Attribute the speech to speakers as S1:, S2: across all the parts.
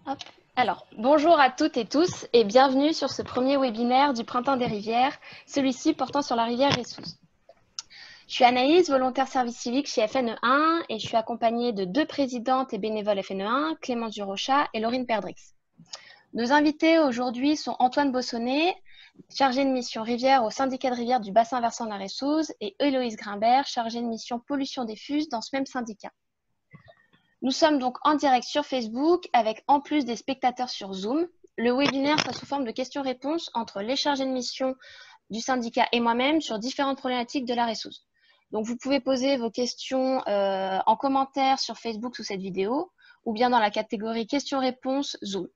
S1: Hop. Alors, bonjour à toutes et tous et bienvenue sur ce premier webinaire du Printemps des rivières, celui-ci portant sur la rivière Ressouze. Je suis Anaïs, volontaire service civique chez FNE1 et je suis accompagnée de deux présidentes et bénévoles FNE1, Clémence Durocha et Laurine Perdrix. Nos invités aujourd'hui sont Antoine Bossonnet, chargé de mission rivière au syndicat de rivière du bassin versant de la Ressouze, et Héloïse Grimbert, chargée de mission pollution diffuse dans ce même syndicat. Nous sommes donc en direct sur Facebook avec en plus des spectateurs sur Zoom. Le webinaire sera sous forme de questions-réponses entre les chargés de mission du syndicat et moi-même sur différentes problématiques de la Ressouze. Donc vous pouvez poser vos questions en commentaire sur Facebook sous cette vidéo ou bien dans la catégorie questions-réponses Zoom.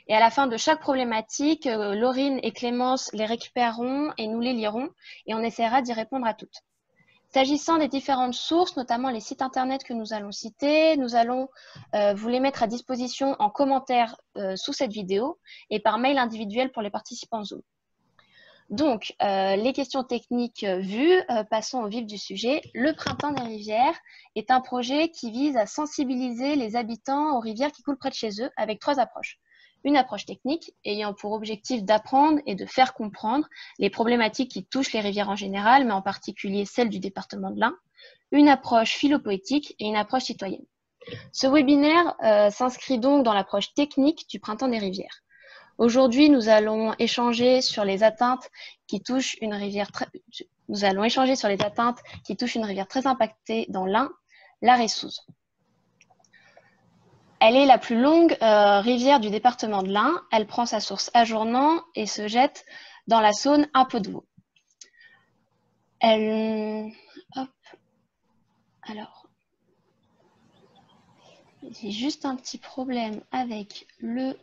S1: Et à la fin de chaque problématique, Laurine et Clémence les récupéreront et nous les lirons et on essaiera d'y répondre à toutes. S'agissant des différentes sources, notamment les sites internet que nous allons citer, nous allons vous les mettre à disposition en commentaire sous cette vidéo et par mail individuel pour les participants Zoom. Donc, les questions techniques vues, passons au vif du sujet. Le Printemps des rivières est un projet qui vise à sensibiliser les habitants aux rivières qui coulent près de chez eux avec trois approches. Une approche technique ayant pour objectif d'apprendre et de faire comprendre les problématiques qui touchent les rivières en général, mais en particulier celles du département de l'Ain. Une approche philo-poétique et une approche citoyenne. Ce webinaire s'inscrit donc dans l'approche technique du Printemps des rivières. Aujourd'hui, nous allons échanger sur les atteintes qui touchent une rivière très impactée dans l'Ain, la Ressouze. Elle est la plus longue rivière du département de l'Ain. Elle prend sa source à Journan et se jette dans la Saône à Pot-de-Vaux. Alors, j'ai juste un petit problème avec le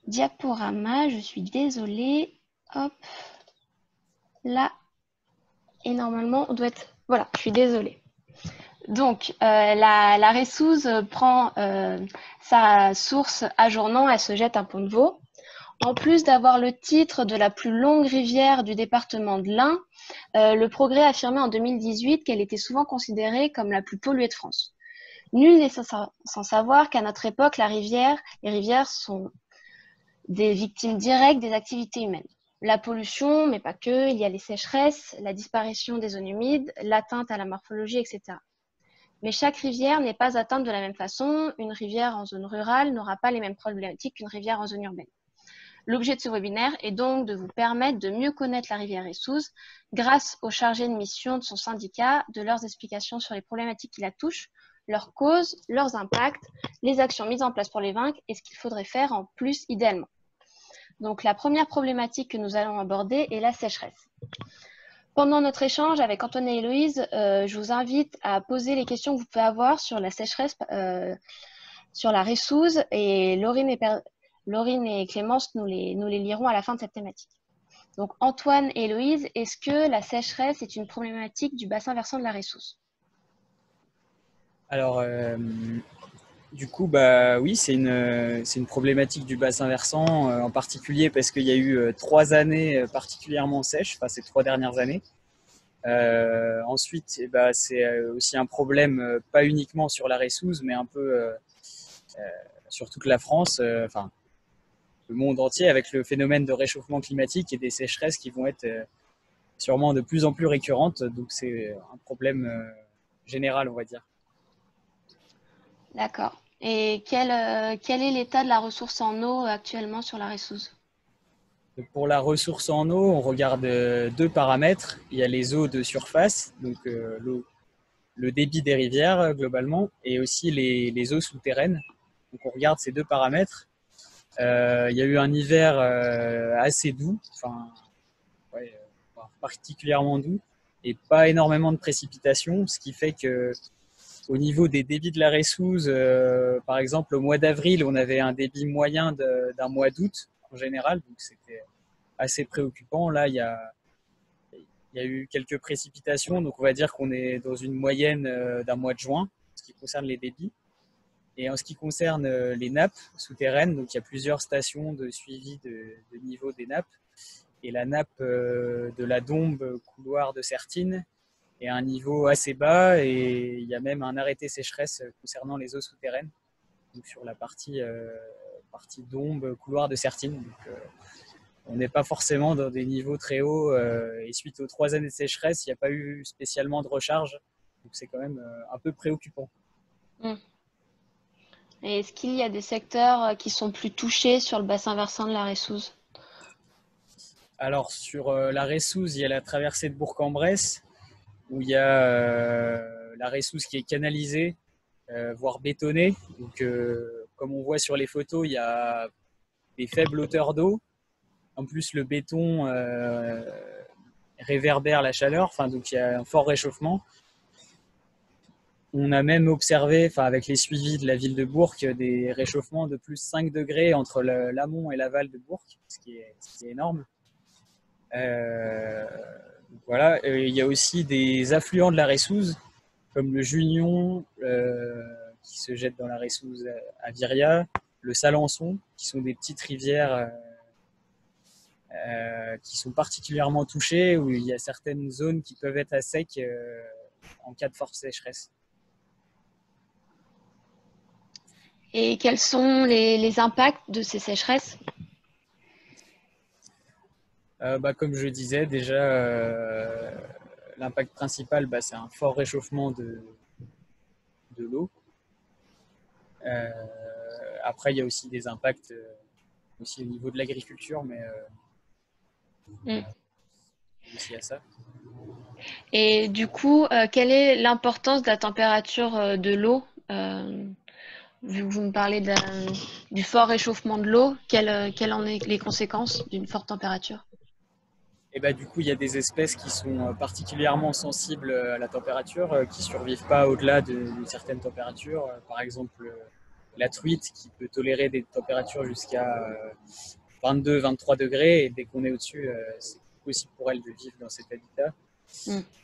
S1: diaporama. Je suis désolée. Hop, là. Et normalement, on doit être... Voilà, je suis désolée. Donc, la Ressouze prend sa source à Journan, elle se jette à Pot-de-Vaux. En plus d'avoir le titre de la plus longue rivière du département de l'Ain, le Progrès affirmait en 2018 qu'elle était souvent considérée comme la plus polluée de France. Nul n'est sans savoir qu'à notre époque, les rivières sont des victimes directes des activités humaines. La pollution, mais pas que, il y a les sécheresses, la disparition des zones humides, l'atteinte à la morphologie, etc. Mais chaque rivière n'est pas atteinte de la même façon. Une rivière en zone rurale n'aura pas les mêmes problématiques qu'une rivière en zone urbaine. L'objet de ce webinaire est donc de vous permettre de mieux connaître la rivière Ressouze grâce aux chargés de mission de son syndicat, de leurs explications sur les problématiques qui la touchent, leurs causes, leurs impacts, les actions mises en place pour les vaincre et ce qu'il faudrait faire en plus idéalement. Donc la première problématique que nous allons aborder est la sécheresse. Pendant notre échange avec Antoine et Héloïse, je vous invite à poser les questions que vous pouvez avoir sur la sécheresse, sur la Ressouze, et Laurine et Clémence nous les liront à la fin de cette thématique. Donc Antoine et Héloïse, est-ce que la sécheresse est une problématique du bassin versant de la Ressouze?
S2: Alors, du coup, bah oui, c'est une problématique du bassin versant, en particulier parce qu'il y a eu 3 années particulièrement sèches, enfin ces 3 dernières années. Ensuite, bah, c'est aussi un problème, pas uniquement sur la Ressouze, mais un peu sur toute la France, enfin le monde entier, avec le phénomène de réchauffement climatique et des sécheresses qui vont être sûrement de plus en plus récurrentes. Donc c'est un problème général, on va dire.
S1: D'accord. Et quel est l'état de la ressource en eau actuellement sur la Ressouze?
S2: Pour la ressource en eau, on regarde deux paramètres. Il y a les eaux de surface, donc le débit des rivières globalement, et aussi les eaux souterraines. Donc on regarde ces deux paramètres. Il y a eu un hiver assez doux, enfin ouais, particulièrement doux, et pas énormément de précipitations, ce qui fait que au niveau des débits de la Ressouze, par exemple au mois d'avril, on avait un débit moyen d'un mois d'août en général, donc c'était assez préoccupant. Là, il y a eu quelques précipitations, donc on va dire qu'on est dans une moyenne d'un mois de juin, en ce qui concerne les débits. Et en ce qui concerne les nappes souterraines, donc il y a plusieurs stations de suivi de niveau des nappes. Et la nappe de la Dombe, couloir de Sertine, est à un niveau assez bas et il y a même un arrêté sécheresse concernant les eaux souterraines, donc sur la partie Dombes, couloir de Sertine. Donc, on n'est pas forcément dans des niveaux très hauts et suite aux 3 années de sécheresse, il n'y a pas eu spécialement de recharge. Donc c'est quand même un peu préoccupant.
S1: Mm. Et est-ce qu'il y a des secteurs qui sont plus touchés sur le bassin versant de la Reyssouze?
S2: Alors sur la Reyssouze, il y a la traversée de Bourg-en-Bresse, où il y a la Reyssouze qui est canalisée, voire bétonnée. Donc comme on voit sur les photos, il y a des faibles hauteurs d'eau. En plus, le béton réverbère la chaleur, donc il y a un fort réchauffement. On a même observé, avec les suivis de la ville de Bourg, des réchauffements de plus 5 degrés entre l'amont et l'aval de Bourg, ce qui est énorme. Voilà. Il y a aussi des affluents de la Reyssouze, comme le Junion, qui se jette dans la Reyssouze à Viria, le Salançon, qui sont des petites rivières qui sont particulièrement touchées, où il y a certaines zones qui peuvent être à sec en cas de forte sécheresse.
S1: Et quels sont les impacts de ces sécheresses?
S2: Comme je disais, déjà, l'impact principal, c'est un fort réchauffement de l'eau. Après, il y a aussi des impacts aussi au niveau de l'agriculture, mais aussi à ça.
S1: Et du coup, quelle est l'importance de la température de l'eau? Vu que vous me parlez du fort réchauffement de l'eau, quelles en est les conséquences d'une forte température?
S2: Et du coup, il y a des espèces qui sont particulièrement sensibles à la température, qui ne survivent pas au-delà d'une certaine température. Par exemple, la truite qui peut tolérer des températures jusqu'à 22-23 degrés. Et dès qu'on est au-dessus, c'est possible pour elle de vivre dans cet habitat.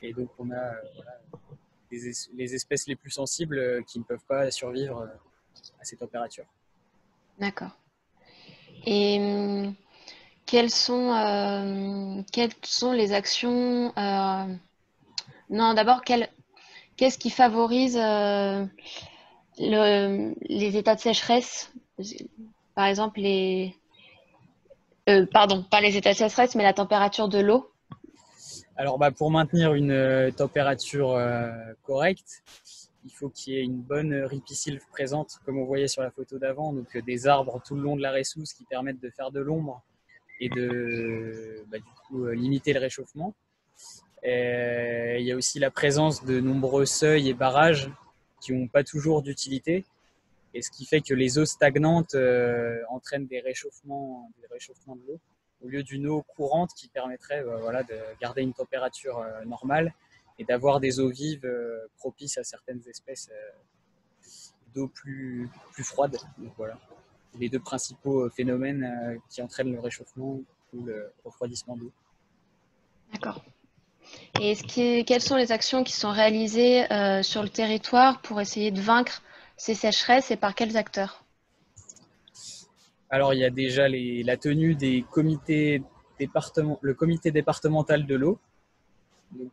S2: Et donc, on a les espèces les plus sensibles qui ne peuvent pas survivre à ces températures.
S1: D'accord. Et quelles sont les actions Non, d'abord, qu'est-ce qui favorise les états de sécheresse? Par exemple, pardon, pas les états de sécheresse, mais la température de l'eau.
S2: Alors, pour maintenir une température correcte, il faut qu'il y ait une bonne ripisylve présente, comme on voyait sur la photo d'avant, donc des arbres tout le long de la Reyssouze qui permettent de faire de l'ombre et de limiter le réchauffement. Et il y a aussi la présence de nombreux seuils et barrages qui n'ont pas toujours d'utilité, et ce qui fait que les eaux stagnantes entraînent des réchauffements de l'eau, au lieu d'une eau courante qui permettrait de garder une température normale et d'avoir des eaux vives propices à certaines espèces d'eau plus froide. Donc, voilà, les deux principaux phénomènes qui entraînent le réchauffement ou le refroidissement d'eau.
S1: D'accord. Et quelles sont les actions qui sont réalisées sur le territoire pour essayer de vaincre ces sécheresses et par quels acteurs?
S2: Alors, il y a déjà la tenue des le comité départemental de l'eau,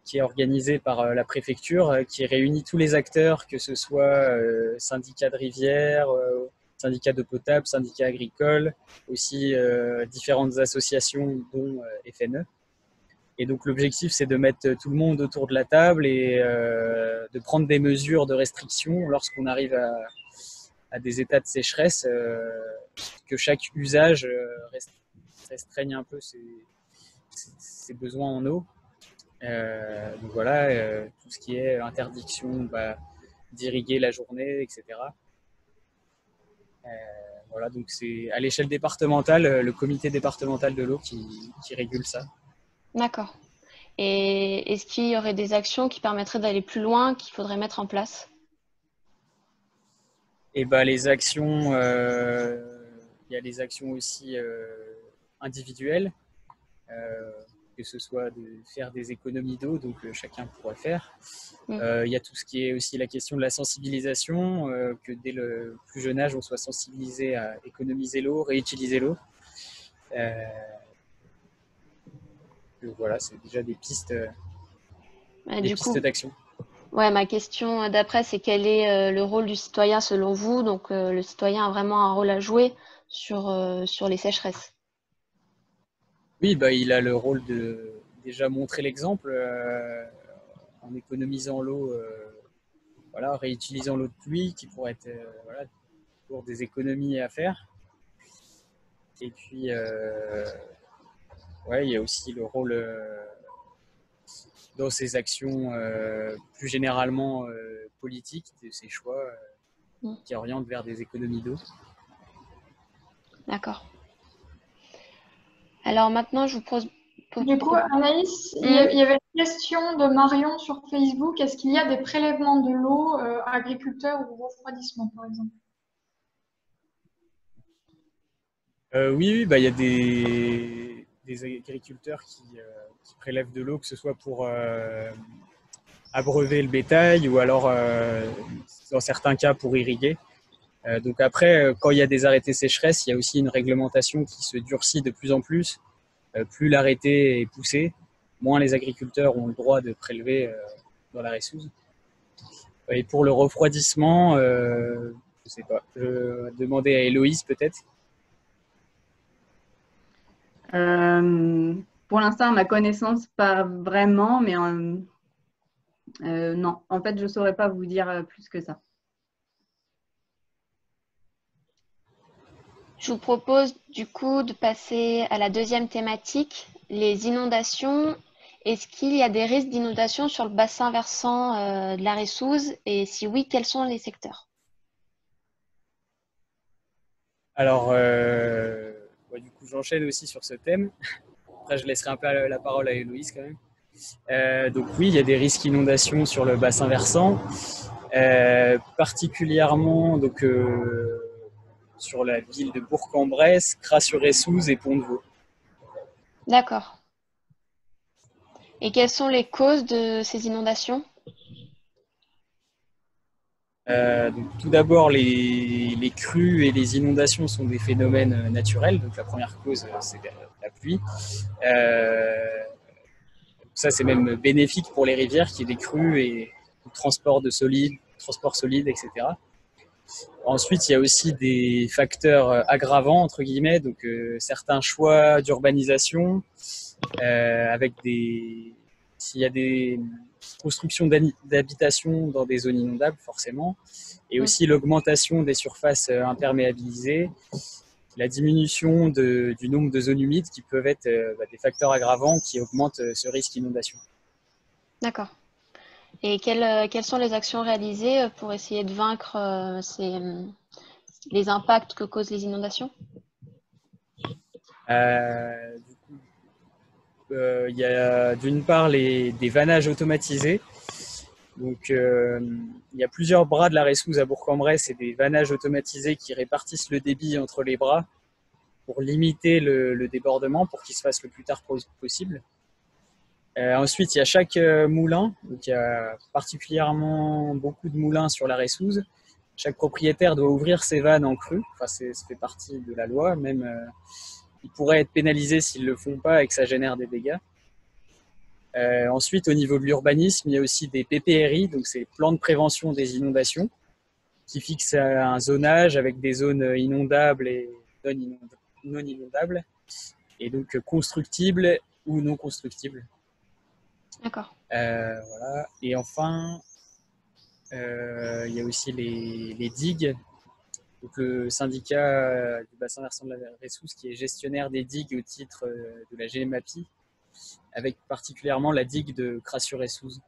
S2: qui est organisé par la préfecture, qui réunit tous les acteurs, que ce soit syndicats de rivières, syndicats d'eau potable, syndicats agricoles, aussi différentes associations dont FNE. Et donc l'objectif, c'est de mettre tout le monde autour de la table et de prendre des mesures de restriction lorsqu'on arrive à des états de sécheresse, que chaque usage restreigne un peu ses besoins en eau. Donc voilà, tout ce qui est interdiction d'irriguer la journée, etc. Voilà, donc c'est à l'échelle départementale, le comité départemental de l'eau qui régule ça.
S1: D'accord. Et est-ce qu'il y aurait des actions qui permettraient d'aller plus loin, qu'il faudrait mettre en place?
S2: Et les actions, il y a les actions aussi individuelles, que ce soit de faire des économies d'eau, donc chacun pourrait faire. Il y a tout ce qui est aussi la question de la sensibilisation, que dès le plus jeune âge, on soit sensibilisé à économiser l'eau, réutiliser l'eau. Donc voilà, c'est déjà des pistes des
S1: Du
S2: pistes
S1: coup,
S2: d'action.
S1: ouais, ma question d'après, c'est quel est le rôle du citoyen selon vous? Donc, le citoyen a vraiment un rôle à jouer sur les sécheresses.
S2: Oui, bah, il a le rôle de déjà montrer l'exemple en économisant l'eau, voilà, réutilisant l'eau de pluie qui pourrait être voilà, pour des économies à faire. Et puis, ouais, il y a aussi le rôle dans ses actions plus généralement politiques, de ses choix
S1: Mm.
S2: qui orientent vers des économies d'eau.
S1: D'accord. Alors maintenant, je vous pose...
S3: Du coup, Anaïs,
S1: Mm.
S3: il y avait une question de Marion sur Facebook. Est-ce qu'il y a des prélèvements de l'eau agriculteurs ou refroidissement, par exemple?
S2: Oui, oui, bah, il y a des agriculteurs qui prélèvent de l'eau, que ce soit pour abreuver le bétail ou alors, dans certains cas, pour irriguer. Donc après, quand il y a des arrêtés sécheresse, il y a aussi une réglementation qui se durcit de plus en plus. Plus l'arrêté est poussé, moins les agriculteurs ont le droit de prélever dans la ressouse. Et pour le refroidissement, je sais pas. Je vais demander à Héloïse peut-être.
S4: Pour l'instant, à ma connaissance, pas vraiment, mais non, en fait, je ne saurais pas vous dire plus que ça.
S1: Je vous propose du coup de passer à la deuxième thématique, les inondations. Est-ce qu'il y a des risques d'inondation sur le bassin versant de la Ressouze? Et si oui, quels sont les secteurs?
S2: Alors, ouais, du coup, j'enchaîne aussi sur ce thème. Après, je laisserai un peu la parole à Héloïse quand même. Donc oui, il y a des risques d'inondation sur le bassin versant, particulièrement donc, sur la ville de Bourg-en-Bresse, Cras-sur-Ressouze et Pont-de-Vaux.
S1: D'accord. Et quelles sont les causes de ces inondations?
S2: Donc, tout d'abord, les crues et les inondations sont des phénomènes naturels. Donc la première cause, c'est la pluie. Ça, c'est même bénéfique pour les rivières qui y ait des crues et le transport solide, etc. Ensuite, il y a aussi des facteurs aggravants, entre guillemets, donc certains choix d'urbanisation, avec s'il y a des constructions d'habitations dans des zones inondables, forcément, et aussi l'augmentation des surfaces imperméabilisées, la diminution du nombre de zones humides qui peuvent être des facteurs aggravants qui augmentent ce risque d'inondation.
S1: D'accord. Et quelles sont les actions réalisées pour essayer de vaincre les impacts que causent les inondations?
S2: Du coup, il y a d'une part des vannages automatisés. Donc, il y a plusieurs bras de la Ressouze à Bourg-en-Bresse et des vannages automatisés qui répartissent le débit entre les bras pour limiter le débordement, pour qu'il se fasse le plus tard possible. Ensuite, il y a chaque moulin, donc il y a particulièrement beaucoup de moulins sur la Ressouze. Chaque propriétaire doit ouvrir ses vannes en crue, enfin, ça fait partie de la loi, même ils pourraient être pénalisés s'ils ne le font pas et que ça génère des dégâts. Ensuite, au niveau de l'urbanisme, il y a aussi des PPRI, donc c'est plans de prévention des inondations, qui fixent un zonage avec des zones inondables et non inondables, et donc constructibles ou non constructibles.
S1: D'accord.
S2: Voilà. Et enfin, il y a aussi les digues. Donc, le syndicat du bassin versant de la Ressouze qui est gestionnaire des digues au titre de la GEMAPI, avec particulièrement la digue de Cras-sur-Ressouze,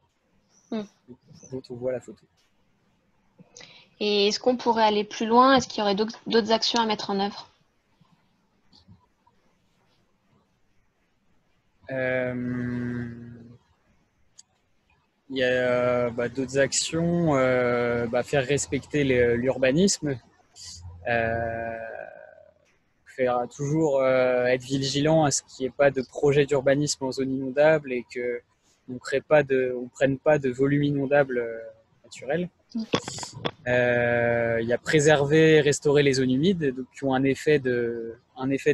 S2: dont on voit la photo.
S1: Et est-ce qu'on pourrait aller plus loin? Est-ce qu'il y aurait d'autres actions à mettre en œuvre?
S2: Il y a d'autres actions, faire respecter l'urbanisme, faire toujours être vigilant à ce qu'il n'y ait pas de projet d'urbanisme en zone inondable et qu'on ne prenne pas de volume inondable naturel. Il y a préserver et restaurer les zones humides, donc, qui ont un effet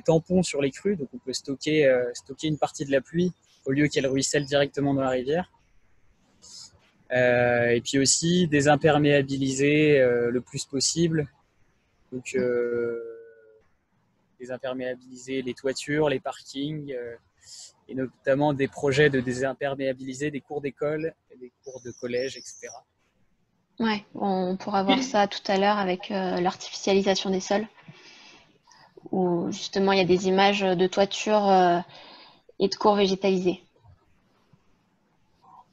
S2: tampon sur les crues, donc on peut stocker une partie de la pluie au lieu qu'elle ruisselle directement dans la rivière. Et puis aussi désimperméabiliser le plus possible. Donc, désimperméabiliser les toitures, les parkings, et notamment des projets de désimperméabiliser des cours d'école, des cours de collège, etc.
S1: Ouais, on pourra voir ça tout à l'heure avec l'artificialisation des sols, où justement il y a des images de toitures et de cours végétalisés.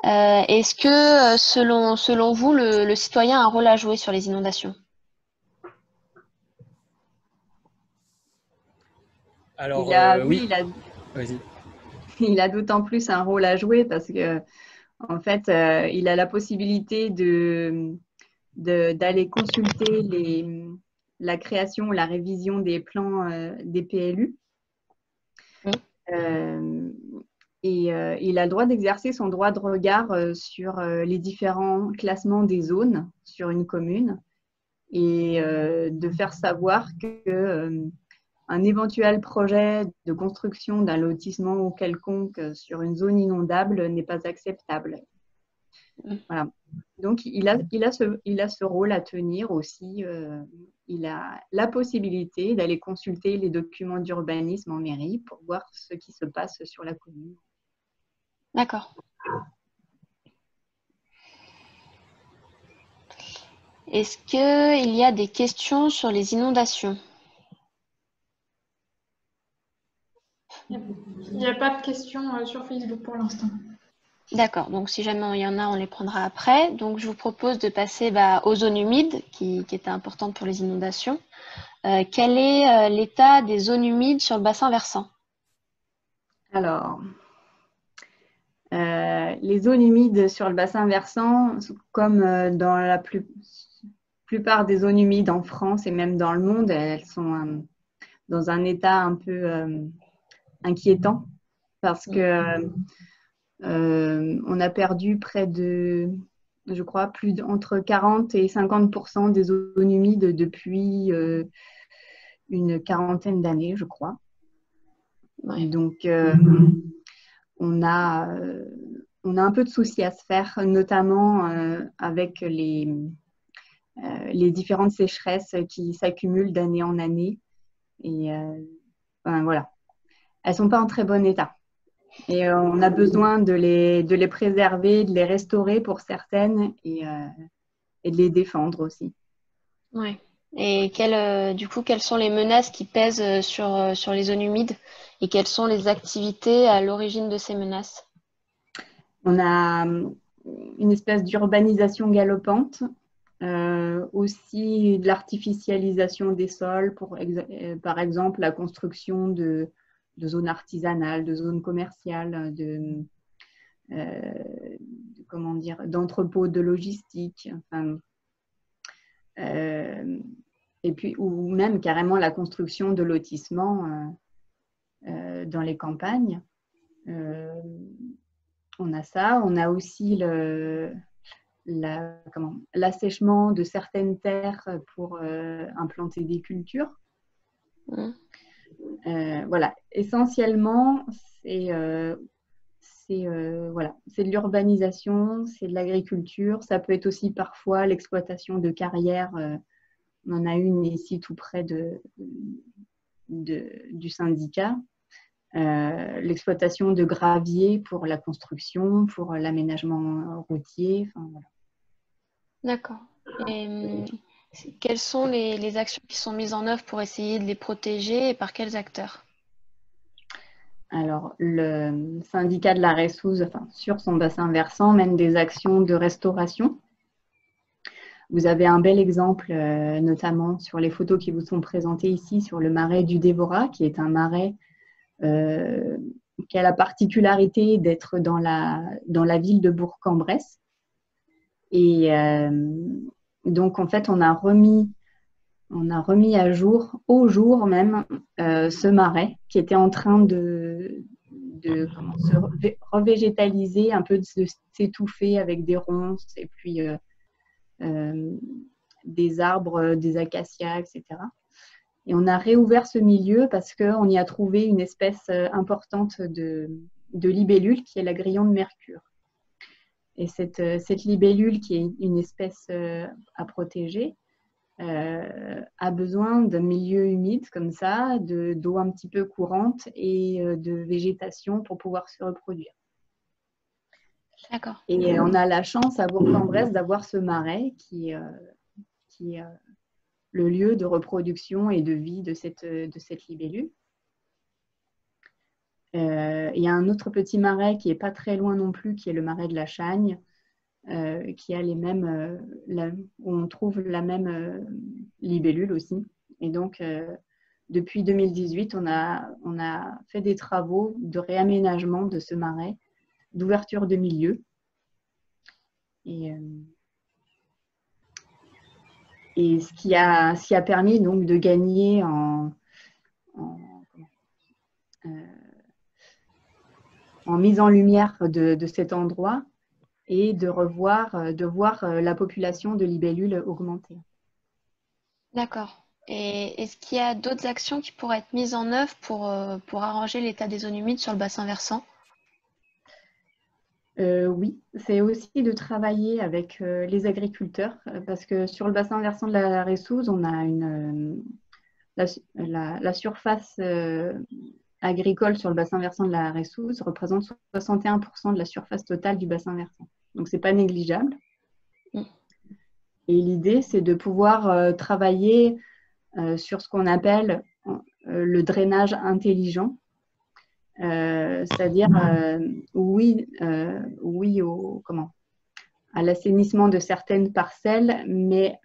S1: Est-ce que, selon vous, le citoyen a un rôle à jouer sur les inondations?
S2: Alors,
S4: Oui,
S2: vas-y.
S4: il a d'autant plus un rôle à jouer parce que, en fait, il a la possibilité d'aller consulter la création ou la révision des plans des PLU.
S1: Oui.
S4: Et il a le droit d'exercer son droit de regard sur les différents classements des zones sur une commune et de faire savoir que un éventuel projet de construction d'un lotissement ou quelconque sur une zone inondable n'est pas acceptable. Voilà. Donc, il a ce rôle à tenir aussi. Il a la possibilité d'aller consulter les documents d'urbanisme en mairie pour voir ce qui se passe sur la commune.
S1: D'accord. Est-ce qu'il y a des questions sur les inondations?
S3: Il n'y a pas de questions sur Facebook pour l'instant.
S1: D'accord, donc si jamais il y en a, on les prendra après. Donc je vous propose de passer aux zones humides qui étaient importantes pour les inondations. Quel est l'état des zones humides sur le bassin versant?
S4: Alors, les zones humides sur le bassin versant, comme dans la plupart des zones humides en France et même dans le monde, elles sont dans un état un peu inquiétant parce que on a perdu près de, je crois, entre 40 et 50% des zones humides depuis une quarantaine d'années, je crois.
S1: Ouais.
S4: Donc, on a un peu de soucis à se faire, notamment avec les différentes sécheresses qui s'accumulent d'année en année. Et voilà, elles ne sont pas en très bon état. Et on a besoin de les préserver, de les restaurer pour certaines et de les défendre aussi.
S1: Ouais. Et du coup, quelles sont les menaces qui pèsent sur les zones humides et quelles sont les activités à l'origine de ces menaces?
S4: On a une espèce d'urbanisation galopante, aussi de l'artificialisation des sols, par exemple la construction de zones artisanales, de zones commerciales, comment dire, d'entrepôts de logistique, enfin, et puis ou même carrément la construction de lotissements dans les campagnes. On a ça, on a aussi l'assèchement de certaines terres pour implanter des cultures. Voilà, essentiellement, c'est de l'urbanisation, c'est de l'agriculture. Ça peut être aussi parfois l'exploitation de carrières. On en a une ici tout près du syndicat. L'exploitation de gravier pour la construction, pour l'aménagement routier. Enfin, voilà.
S1: D'accord. Et quelles sont les actions qui sont mises en œuvre pour essayer de les protéger et par quels acteurs?
S4: Alors, le syndicat de la Reyssouze, sur son bassin versant, mène des actions de restauration. Vous avez un bel exemple, notamment sur les photos qui vous sont présentées ici, sur le marais du Dévorat, qui est un marais qui a la particularité d'être dans la ville de Bourg-en-Bresse. Et donc, en fait, on a remis à jour, au jour même, ce marais qui était en train de se revégétaliser, un peu de s'étouffer avec des ronces et puis des arbres, des acacias, etc. Et on a réouvert ce milieu parce qu'on y a trouvé une espèce importante de libellule qui est l'agrillon de mercure. Et cette libellule, qui est une espèce à protéger, a besoin d'un milieu humide comme ça, d'eau un petit peu courante et de végétation pour pouvoir se reproduire.
S1: D'accord.
S4: Et on a la chance à Bourg-en-Bresse d'avoir ce marais qui est le lieu de reproduction et de vie de cette libellule. Il y a un autre petit marais qui n'est pas très loin non plus, qui est le marais de la Chagne, qui a les mêmes, où on trouve la même libellule aussi. Et donc, depuis 2018, on a fait des travaux de réaménagement de ce marais, d'ouverture de milieu. Et ce qui a permis donc de gagner en mise en lumière de cet endroit et de voir la population de libellules augmenter.
S1: D'accord. Et est-ce qu'il y a d'autres actions qui pourraient être mises en œuvre pour arranger l'état des zones humides sur le bassin versant?
S4: Oui, c'est aussi de travailler avec les agriculteurs, parce que sur le bassin versant de la Reyssouze, on a la surface agricole sur le bassin versant de la Reyssouze représente 61% de la surface totale du bassin versant. Donc, ce n'est pas négligeable. Et l'idée, c'est de pouvoir travailler sur ce qu'on appelle le drainage intelligent. C'est-à-dire oui à l'assainissement de certaines parcelles, mais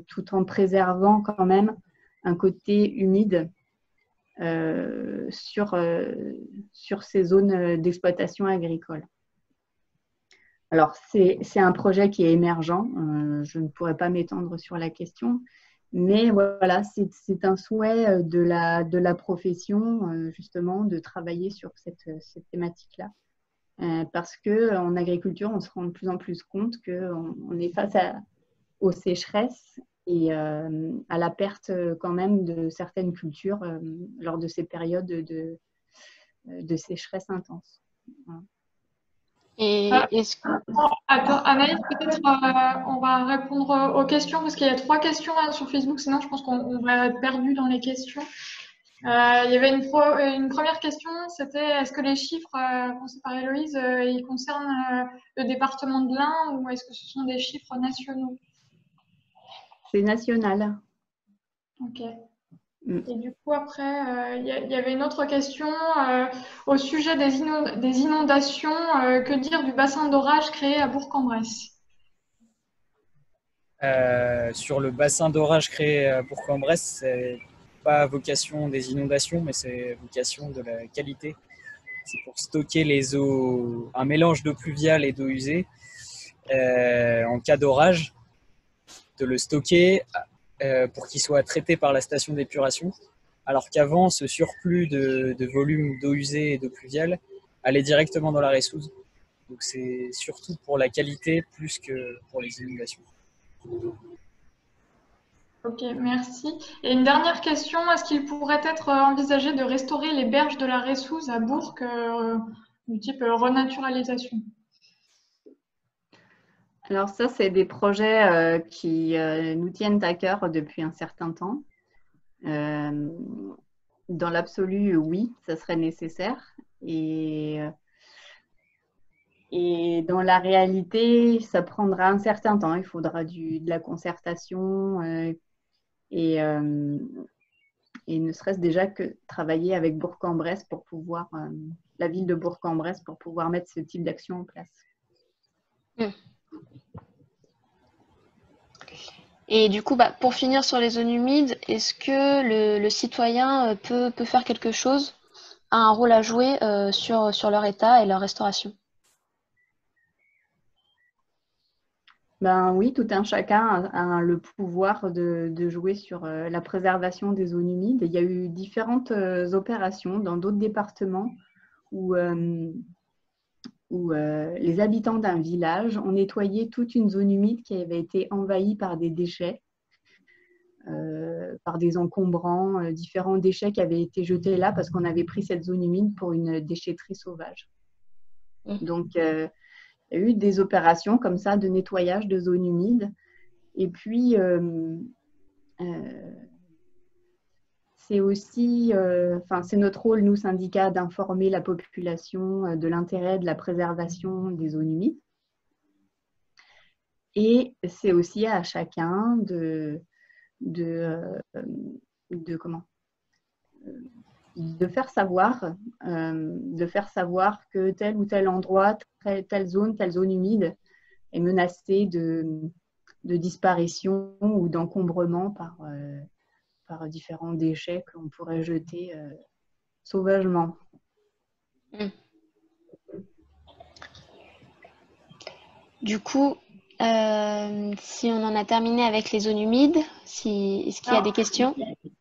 S4: tout en préservant quand même un côté humide sur ces zones d'exploitation agricole. Alors, c'est un projet qui est émergent, je ne pourrais pas m'étendre sur la question, mais voilà, c'est un souhait de la profession, justement, de travailler sur cette thématique-là. Parce qu'en agriculture, on se rend de plus en plus compte qu'on est face aux sécheresses et à la perte quand même de certaines cultures lors de ces périodes de sécheresse intense. Voilà.
S1: Et
S3: Attends, Anaïs, peut-être on va répondre aux questions parce qu'il y a 3 questions sur Facebook, sinon je pense qu'on va être perdu dans les questions. Il y avait une première question, c'était est-ce que les chiffres pensés par Héloïse, ils concernent le département de l'Ain ou est-ce que ce sont des chiffres nationaux?
S4: C'est national.
S3: Ok. Et du coup, après, il y avait une autre question au sujet des inondations. Que dire du bassin d'orage créé à Bourg-en-Bresse?
S2: Sur le bassin d'orage créé à Bourg-en-Bresse, c'est pas vocation des inondations, mais c'est vocation de la qualité. C'est pour stocker les eaux, un mélange d'eau pluviale et d'eau usée en cas d'orage, de le stocker pour qu'il soit traité par la station d'épuration, alors qu'avant, ce surplus de volume d'eau usée et d'eau pluviale allait directement dans la Reyssouze. Donc c'est surtout pour la qualité plus que pour les inondations.
S3: Ok, merci. Et une dernière question, est-ce qu'il pourrait être envisagé de restaurer les berges de la Reyssouze à Bourg, du type renaturalisation?
S4: Alors ça, c'est des projets qui nous tiennent à cœur depuis un certain temps. Dans l'absolu, oui, ça serait nécessaire. Et dans la réalité, ça prendra un certain temps. Il faudra de la concertation et ne serait-ce déjà que travailler avec Bourg-en-Bresse pour pouvoir, la ville de Bourg-en-Bresse pour pouvoir mettre ce type d'action en place.
S1: Et du coup, pour finir sur les zones humides, est-ce que le citoyen peut faire quelque chose, a un rôle à jouer sur leur état et leur restauration?
S4: Ben oui, tout un chacun a le pouvoir de jouer sur la préservation des zones humides. Il y a eu différentes opérations dans d'autres départements où les habitants d'un village ont nettoyé toute une zone humide qui avait été envahie par des déchets, par des encombrants, différents déchets qui avaient été jetés là parce qu'on avait pris cette zone humide pour une déchetterie sauvage. Donc, il y a eu des opérations comme ça de nettoyage de zones humides. Et puis, c'est aussi, c'est notre rôle, nous, syndicats, d'informer la population de l'intérêt de la préservation des zones humides. Et c'est aussi à chacun de faire savoir que tel ou tel endroit, telle zone humide est menacée de disparition ou d'encombrement par différents déchets qu'on pourrait jeter sauvagement.
S1: Du coup, si on en a terminé avec les zones humides, est-ce qu'il y a des questions?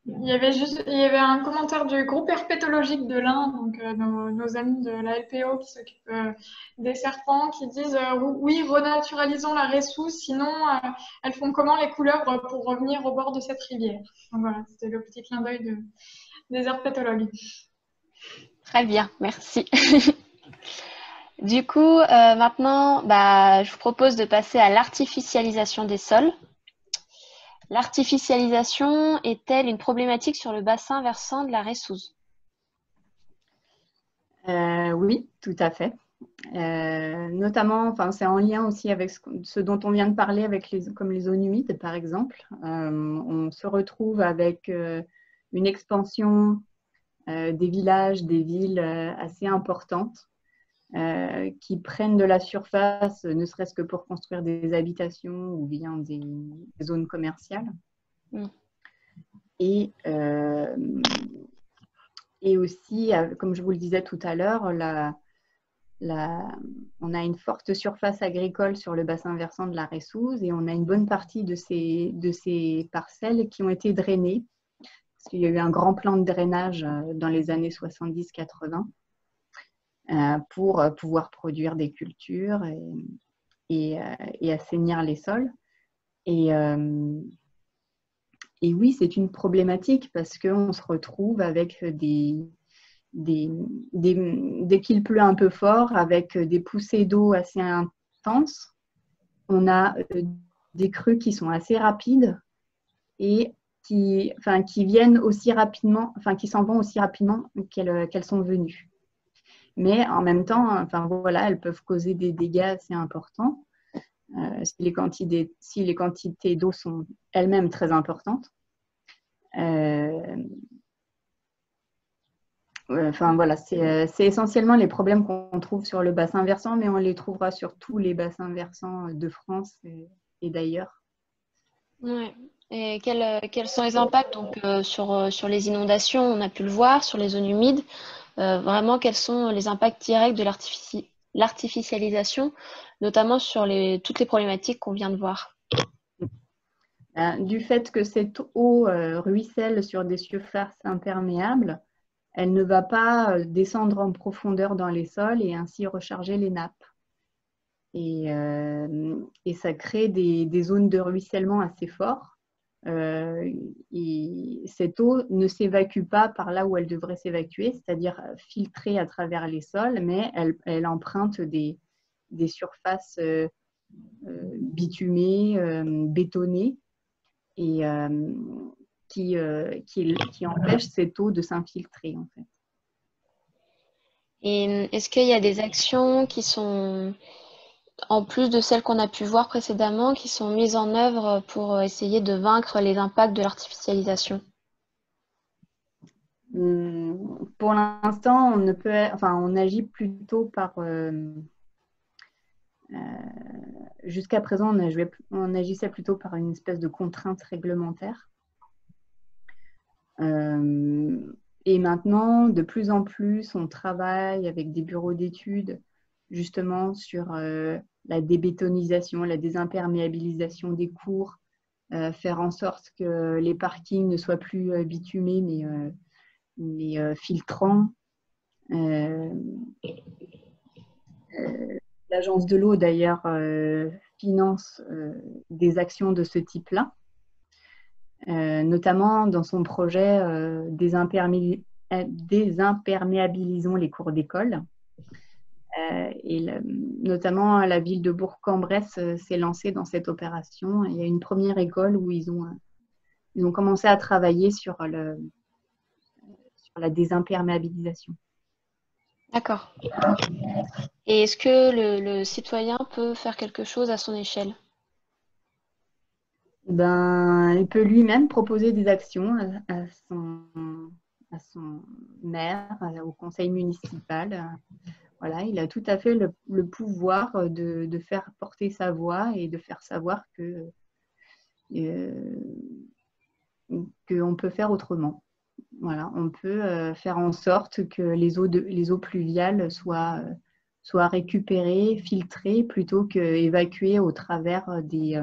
S3: Il y avait un commentaire du groupe herpétologique de l'Ain, donc nos amis de la LPO qui s'occupent des serpents, qui disent oui, renaturalisons la résouze, sinon elles font comment les couleuvres pour revenir au bord de cette rivière? Donc voilà, c'était le petit clin d'œil des herpétologues.
S1: Très bien, merci. Du coup, maintenant, je vous propose de passer à l'artificialisation des sols. L'artificialisation est-elle une problématique sur le bassin versant de la Reyssouze?
S4: Oui, tout à fait. Notamment, c'est en lien aussi avec ce dont on vient de parler, comme les zones humides, par exemple. On se retrouve avec une expansion des villages, des villes assez importantes qui prennent de la surface, ne serait-ce que pour construire des habitations ou bien des zones commerciales. Et aussi, comme je vous le disais tout à l'heure, on a une forte surface agricole sur le bassin versant de la Reyssouze et on a une bonne partie de ces parcelles qui ont été drainées parce qu'il y a eu un grand plan de drainage dans les années 70-80 pour pouvoir produire des cultures et assainir les sols. Et oui, c'est une problématique parce qu'on se retrouve avec dès qu'il pleut un peu fort, avec des poussées d'eau assez intenses. On a des crues qui sont assez rapides et qui viennent aussi rapidement, qui s'en vont aussi rapidement qu'elles sont venues. Mais en même temps, elles peuvent causer des dégâts assez importants si les quantités d'eau sont elles-mêmes très importantes. C'est essentiellement les problèmes qu'on trouve sur le bassin versant, mais on les trouvera sur tous les bassins versants de France et d'ailleurs.
S1: Ouais. Et quels sont les impacts donc, sur les inondations? On a pu le voir, sur les zones humides. Vraiment, quels sont les impacts directs de l'artificialisation, notamment sur toutes les problématiques qu'on vient de voir?
S4: Du fait que cette eau ruisselle sur des surfaces imperméables, elle ne va pas descendre en profondeur dans les sols et ainsi recharger les nappes. Et ça crée des zones de ruissellement assez forts. Et cette eau ne s'évacue pas par là où elle devrait s'évacuer, c'est-à-dire filtrée à travers les sols, mais elle emprunte des surfaces bitumées, bétonnées, et qui empêche cette eau de s'infiltrer en fait.
S1: Et est-ce qu'il y a des actions qui sont, en plus de celles qu'on a pu voir précédemment, qui sont mises en œuvre pour essayer de vaincre les impacts de l'artificialisation?
S4: Pour l'instant, on agit plutôt par... jusqu'à présent, on agissait plutôt par une espèce de contrainte réglementaire. Et maintenant, de plus en plus, on travaille avec des bureaux d'études justement sur la débétonisation, la désimperméabilisation des cours, faire en sorte que les parkings ne soient plus bitumés mais filtrants. L'Agence de l'eau, d'ailleurs, finance des actions de ce type-là, notamment dans son projet Désimperméabilisons les cours d'école, Notamment, la ville de Bourg-en-Bresse s'est lancée dans cette opération. Il y a une première école où ils ont commencé à travailler sur la désimperméabilisation.
S1: D'accord. Et est-ce que le citoyen peut faire quelque chose à son échelle?
S4: Il peut lui-même proposer des actions à son maire, au conseil municipal. Voilà, il a tout à fait le pouvoir de faire porter sa voix et de faire savoir qu'on peut faire autrement. Voilà, on peut faire en sorte que les eaux pluviales soient récupérées, filtrées, plutôt qu'évacuées au travers des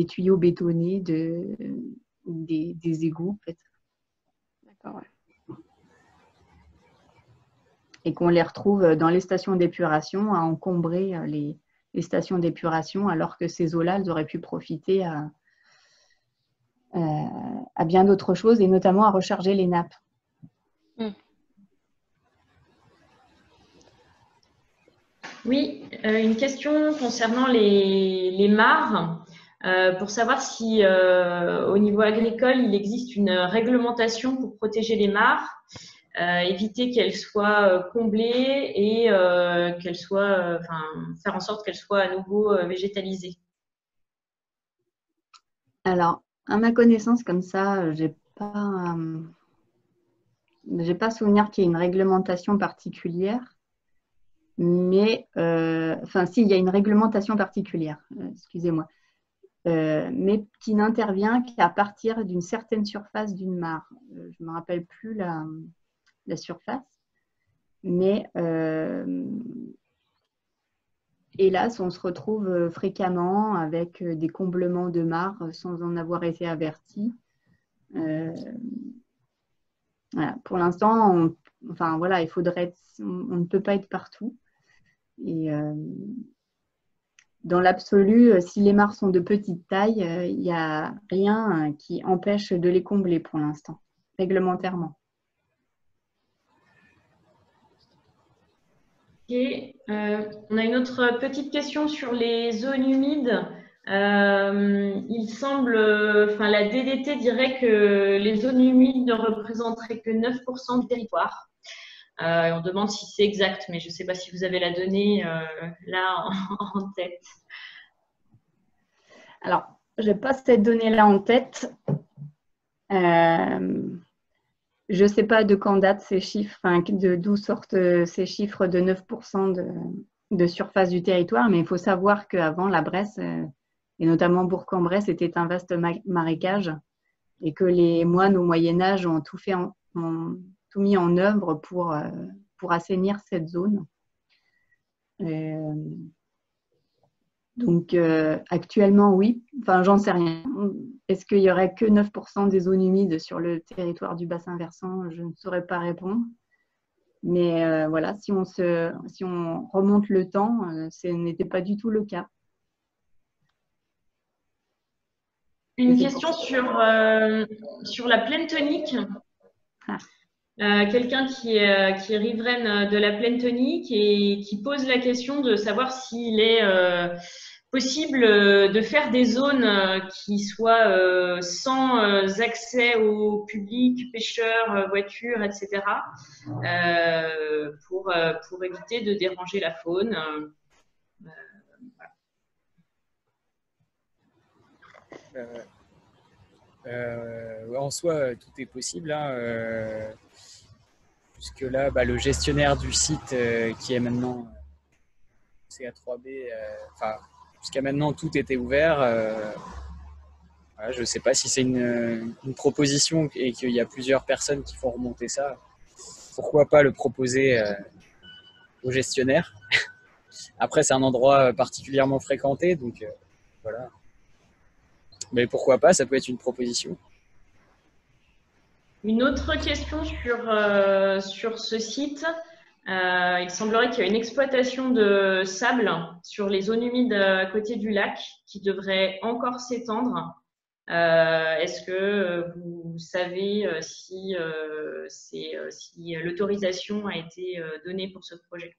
S4: tuyaux bétonnés des égouts, en fait.
S1: D'accord, ouais.
S4: Et qu'on les retrouve dans les stations d'épuration à encombrer les stations d'épuration, alors que ces eaux-là, elles auraient pu profiter à bien d'autres choses, et notamment à recharger les nappes.
S5: Oui, une question concernant les mares, pour savoir si au niveau agricole, il existe une réglementation pour protéger les mares, éviter qu'elles soient comblées et qu'elles soient, faire en sorte qu'elles soient à nouveau végétalisées.
S4: Alors, à ma connaissance, comme ça, j'ai pas souvenir qu'il y ait une réglementation particulière, mais si, il y a une réglementation particulière, excusez-moi, mais qui n'intervient qu'à partir d'une certaine surface d'une mare. Je ne me rappelle plus la surface, mais hélas, on se retrouve fréquemment avec des comblements de mares sans en avoir été averti. Voilà. Pour l'instant, on ne peut pas être partout. Et dans l'absolu, si les mares sont de petite taille, il n'y a rien qui empêche de les combler pour l'instant, réglementairement.
S5: Ok. On a une autre petite question sur les zones humides. Il semble, la DDT dirait que les zones humides ne représenteraient que 9% du territoire. On demande si c'est exact, mais je ne sais pas si vous avez la donnée là en tête.
S4: Alors, je n'ai pas cette donnée-là en tête. Je ne sais pas de quand datent ces chiffres, d'où sortent ces chiffres de 9% de surface du territoire, mais il faut savoir qu'avant, la Bresse, et notamment Bourg-en-Bresse, était un vaste marécage, et que les moines au Moyen-Âge ont tout mis en œuvre pour assainir cette zone. Donc, actuellement, oui. J'en sais rien. Est-ce qu'il n'y aurait que 9% des zones humides sur le territoire du bassin versant? Je ne saurais pas répondre. Mais voilà, si on remonte le temps, ce n'était pas du tout le cas.
S5: Une question sur la plaine tonique. Quelqu'un qui est riveraine de la plaine tonique et qui pose la question de savoir s'il est possible de faire des zones qui soient sans accès au public, pêcheurs, voitures, etc., pour éviter de déranger la faune.
S2: En soi, tout est possible, hein, puisque là, le gestionnaire du site qui est maintenant CA3B, jusqu'à maintenant, tout était ouvert. Voilà, je ne sais pas si c'est une proposition et qu'il y a plusieurs personnes qui font remonter ça. Pourquoi pas le proposer au gestionnaire? Après, c'est un endroit particulièrement fréquenté, donc voilà. Mais pourquoi pas, ça peut être une proposition.
S5: Une autre question sur ce site. Il semblerait qu'il y a une exploitation de sable sur les zones humides à côté du lac qui devrait encore s'étendre. Est-ce que vous savez si l'autorisation a été donnée pour ce projet?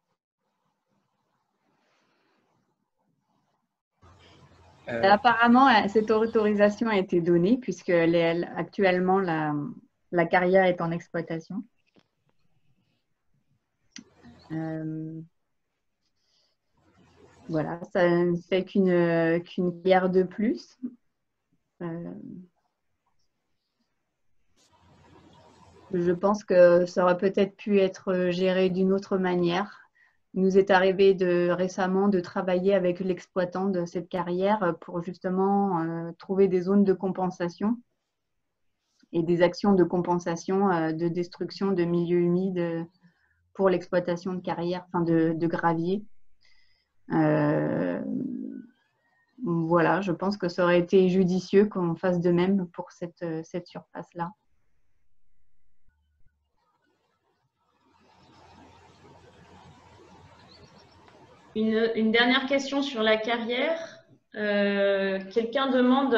S4: Apparemment, cette autorisation a été donnée puisque actuellement la carrière est en exploitation. Voilà, ça ne fait qu'une pierre de plus. Je pense que ça aurait peut-être pu être géré d'une autre manière. Il nous est arrivé récemment de travailler avec l'exploitant de cette carrière pour justement trouver des zones de compensation et des actions de compensation de destruction de milieux humides pour l'exploitation de carrières, enfin de gravier. Voilà, je pense que ça aurait été judicieux qu'on fasse de même pour cette surface-là.
S5: Une dernière question sur la carrière. Quelqu'un demande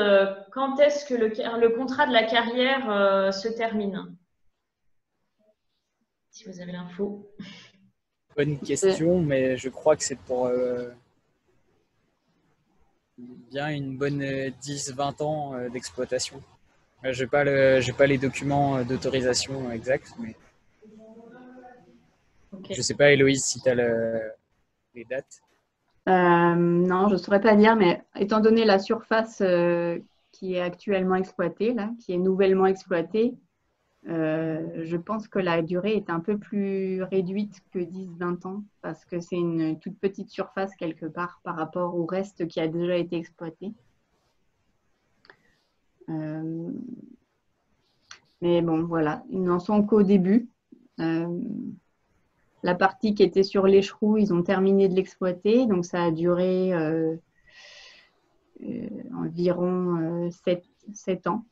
S5: quand est-ce que le contrat de la carrière se termine? Si vous avez l'info.
S2: Bonne question, mais je crois que c'est pour bien une bonne 10-20 ans d'exploitation. Je n'ai pas les documents d'autorisation exacts, mais okay. Je ne sais pas, Héloïse, si tu as les dates.
S4: Non, je ne saurais pas dire, mais étant donné la surface qui est actuellement exploitée, là, qui est nouvellement exploitée, je pense que la durée est un peu plus réduite que 10-20 ans parce que c'est une toute petite surface quelque part par rapport au reste qui a déjà été exploité. Mais bon, voilà, ils n'en sont qu'au début. La partie qui était sur l'écheroux, ils ont terminé de l'exploiter, donc ça a duré environ 7 ans.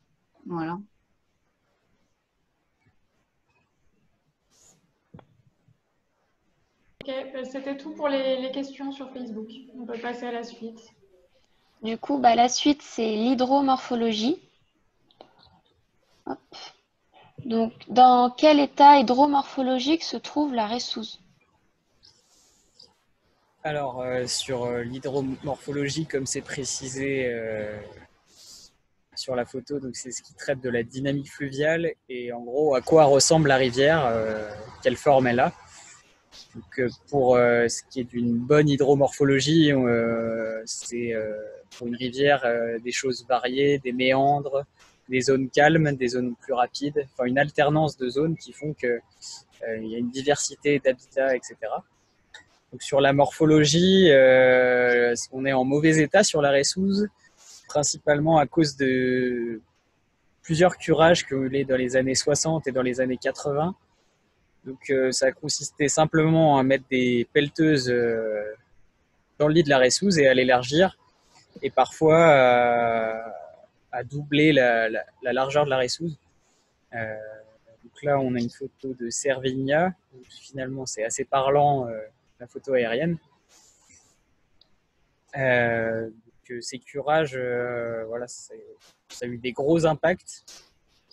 S4: Voilà.
S3: Ok, c'était tout pour les questions sur Facebook. On peut passer à la suite.
S1: Du coup, la suite, c'est l'hydromorphologie. Hop. Donc, dans quel état hydromorphologique se trouve la Reyssouze?
S2: Alors, sur l'hydromorphologie, comme c'est précisé sur la photo, donc c'est ce qui traite de la dynamique fluviale et en gros à quoi ressemble la rivière, quelle forme elle a. Donc, pour ce qui est d'une bonne hydromorphologie, c'est pour une rivière des choses variées, des méandres, des zones calmes, des zones plus rapides, enfin une alternance de zones qui font qu'il y a une diversité d'habitats, etc. Donc, sur la morphologie, on est en mauvais état sur la Reyssouze, principalement à cause de plusieurs curages qu'il y a eu dans les années 60 et dans les années 80. Donc ça a consisté simplement à mettre des pelleteuses dans le lit de la Reyssouze et à l'élargir, et parfois à doubler la largeur de la Reyssouze. Donc là, on a une photo de Cervinia. Finalement, c'est assez parlant, la photo aérienne. Donc, ces curages, voilà, ça a eu des gros impacts.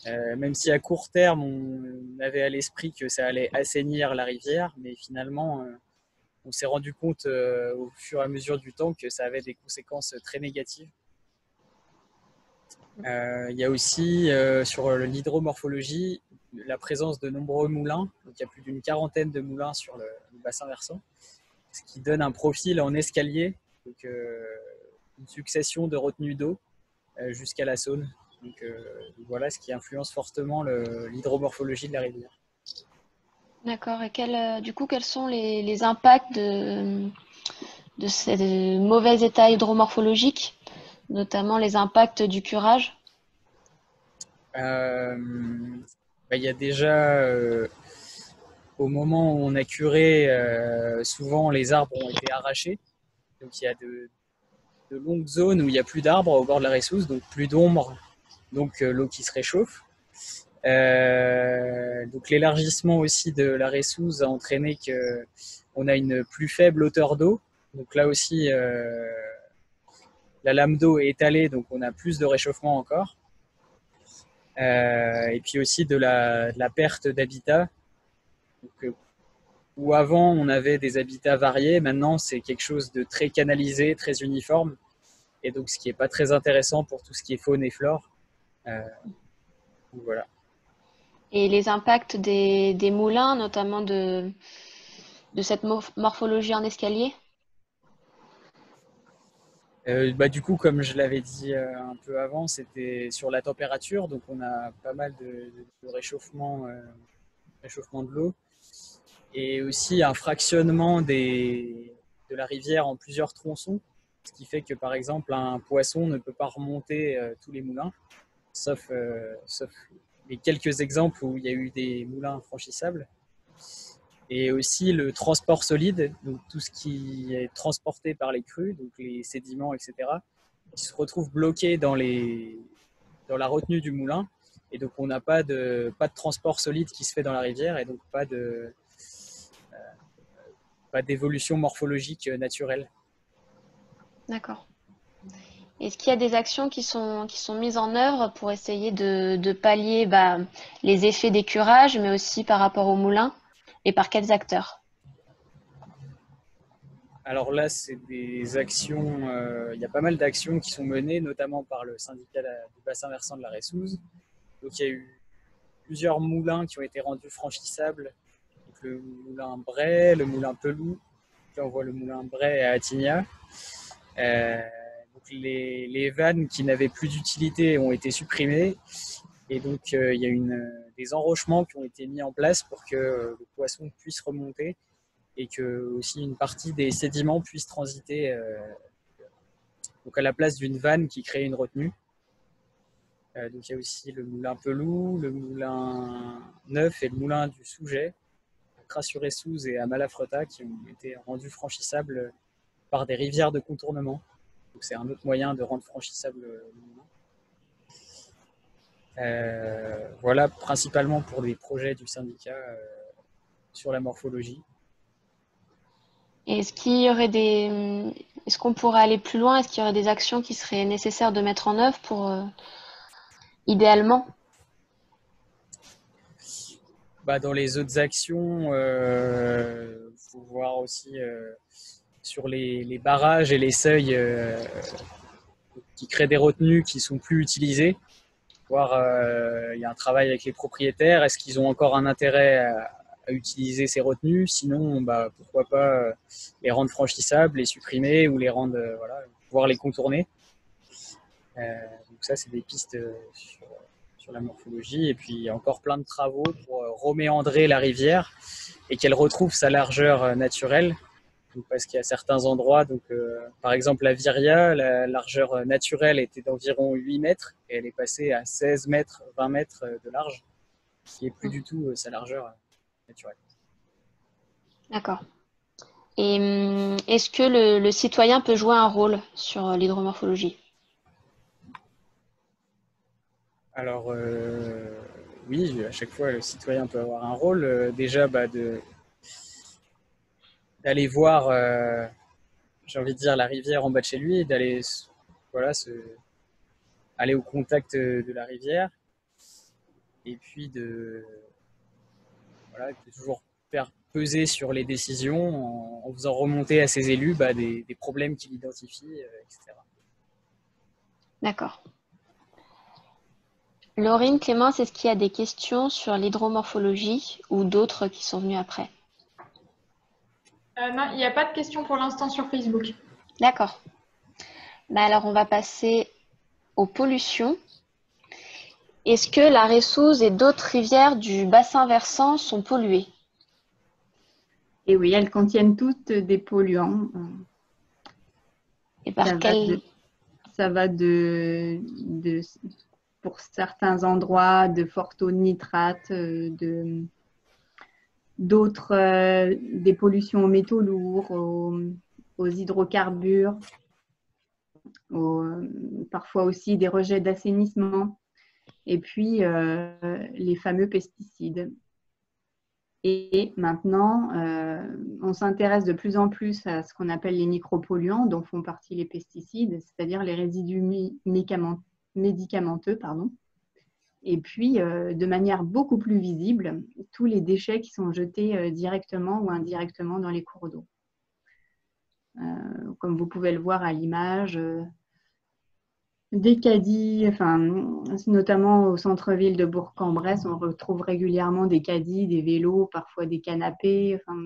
S2: Même si à court terme, on avait à l'esprit que ça allait assainir la rivière, mais finalement, on s'est rendu compte au fur et à mesure du temps que ça avait des conséquences très négatives. Il y a aussi sur l'hydromorphologie la présence de nombreux moulins. Donc, il y a plus d'une 40aine de moulins sur le bassin versant, ce qui donne un profil en escalier, donc une succession de retenues d'eau jusqu'à la Saône. Donc voilà ce qui influence fortement l'hydromorphologie de la rivière.
S1: D'accord. Et du coup, quels sont les impacts de ces mauvais états hydromorphologiques, notamment les impacts du curage?
S2: Il y a déjà, au moment où on a curé, souvent les arbres ont été arrachés. Donc il y a de longues zones où il n'y a plus d'arbres au bord de la Reyssouze, donc plus d'ombre, donc l'eau qui se réchauffe. Donc l'élargissement aussi de la Reyssouze a entraîné qu'on a une plus faible hauteur d'eau. Donc là aussi, la lame d'eau est étalée, donc on a plus de réchauffement encore. Et puis aussi de la perte d'habitat. Où avant on avait des habitats variés, maintenant c'est quelque chose de très canalisé, très uniforme. et donc ce qui n'est pas très intéressant pour tout ce qui est faune et flore. Donc voilà.
S1: Et les impacts des moulins, notamment de cette morphologie en escalier?
S2: Du coup, comme je l'avais dit un peu avant, c'était sur la température, donc on a pas mal de réchauffement, réchauffement de l'eau, et aussi un fractionnement de la rivière en plusieurs tronçons, ce qui fait que par exemple un poisson ne peut pas remonter tous les moulins, sauf les quelques exemples où il y a eu des moulins franchissables. Et aussi le transport solide, donc tout ce qui est transporté par les crues, donc les sédiments, etc., qui se retrouvent bloqués dans la retenue du moulin. Et donc on n'a pas de transport solide qui se fait dans la rivière et donc pas d'évolution morphologique naturelle.
S1: D'accord. Est-ce qu'il y a des actions qui sont mises en œuvre pour essayer de pallier les effets d'écurage, mais aussi par rapport au moulin, et par quels acteurs?
S2: Alors là, c'est des actions, il y a pas mal d'actions qui sont menées, notamment par le syndicat du bassin versant de la Reyssouze. Donc il y a eu plusieurs moulins qui ont été rendus franchissables. Donc, le moulin Bray, le moulin Pelou. Là, on voit le moulin Bray à Attigna. Donc les vannes qui n'avaient plus d'utilité ont été supprimées. Et donc il y a des enrochements qui ont été mis en place pour que le poisson puisse remonter et que aussi une partie des sédiments puisse transiter donc à la place d'une vanne qui crée une retenue. Donc il y a aussi le moulin Pelou, le moulin Neuf et le moulin du Souget, à Cras-sur-Reyssouze et à Malafreta, qui ont été rendus franchissables par des rivières de contournement. Donc c'est un autre moyen de rendre franchissable le moulin. Voilà, principalement pour des projets du syndicat sur la morphologie.
S1: Et est-ce qu'on pourrait aller plus loin? Est-ce qu'il y aurait des actions qui seraient nécessaires de mettre en œuvre pour, idéalement?
S2: Dans les autres actions, faut voir aussi sur les barrages et les seuils qui créent des retenues qui sont plus utilisées. Voir, il y a un travail avec les propriétaires. Est-ce qu'ils ont encore un intérêt à utiliser ces retenues? Sinon, pourquoi pas les rendre franchissables, les supprimer ou les rendre, pouvoir les contourner. Donc ça, c'est des pistes sur la morphologie. Et puis, il y a encore plein de travaux pour reméandrer la rivière et qu'elle retrouve sa largeur naturelle. Donc, parce qu'il y a certains endroits, par exemple la Viria, la largeur naturelle était d'environ 8 mètres et elle est passée à 16 mètres, 20 mètres de large, ce qui n'est plus du tout sa largeur naturelle.
S1: D'accord. Et est-ce que le citoyen peut jouer un rôle sur l'hydromorphologie?
S2: Alors, oui, à chaque fois, le citoyen peut avoir un rôle. Déjà, d'aller voir, j'ai envie de dire, la rivière en bas de chez lui, et d'aller aller au contact de la rivière, et puis de toujours faire peser sur les décisions en faisant remonter à ses élus des problèmes qu'il identifie, etc.
S1: D'accord. Laurine, Clémence, est-ce qu'il y a des questions sur l'hydromorphologie ou d'autres qui sont venues après?
S3: Non, il n'y a pas de questions pour l'instant sur Facebook.
S1: D'accord. Alors, on va passer aux pollutions. Est-ce que la Reyssouze et d'autres rivières du bassin versant sont polluées?
S4: Et oui, elles contiennent toutes des polluants.
S1: Et par quel...
S4: Ça va pour certains endroits, de fort taux de nitrate, d'autres, des pollutions aux métaux lourds, aux hydrocarbures, parfois aussi des rejets d'assainissement, et puis les fameux pesticides. Et maintenant, on s'intéresse de plus en plus à ce qu'on appelle les micropolluants, dont font partie les pesticides, c'est-à-dire les résidus médicamenteux. Et puis, de manière beaucoup plus visible, tous les déchets qui sont jetés directement ou indirectement dans les cours d'eau. Comme vous pouvez le voir à l'image, Des caddies, enfin, notamment au centre-ville de Bourg-en-Bresse, on retrouve régulièrement des caddies, des vélos, parfois des canapés, enfin,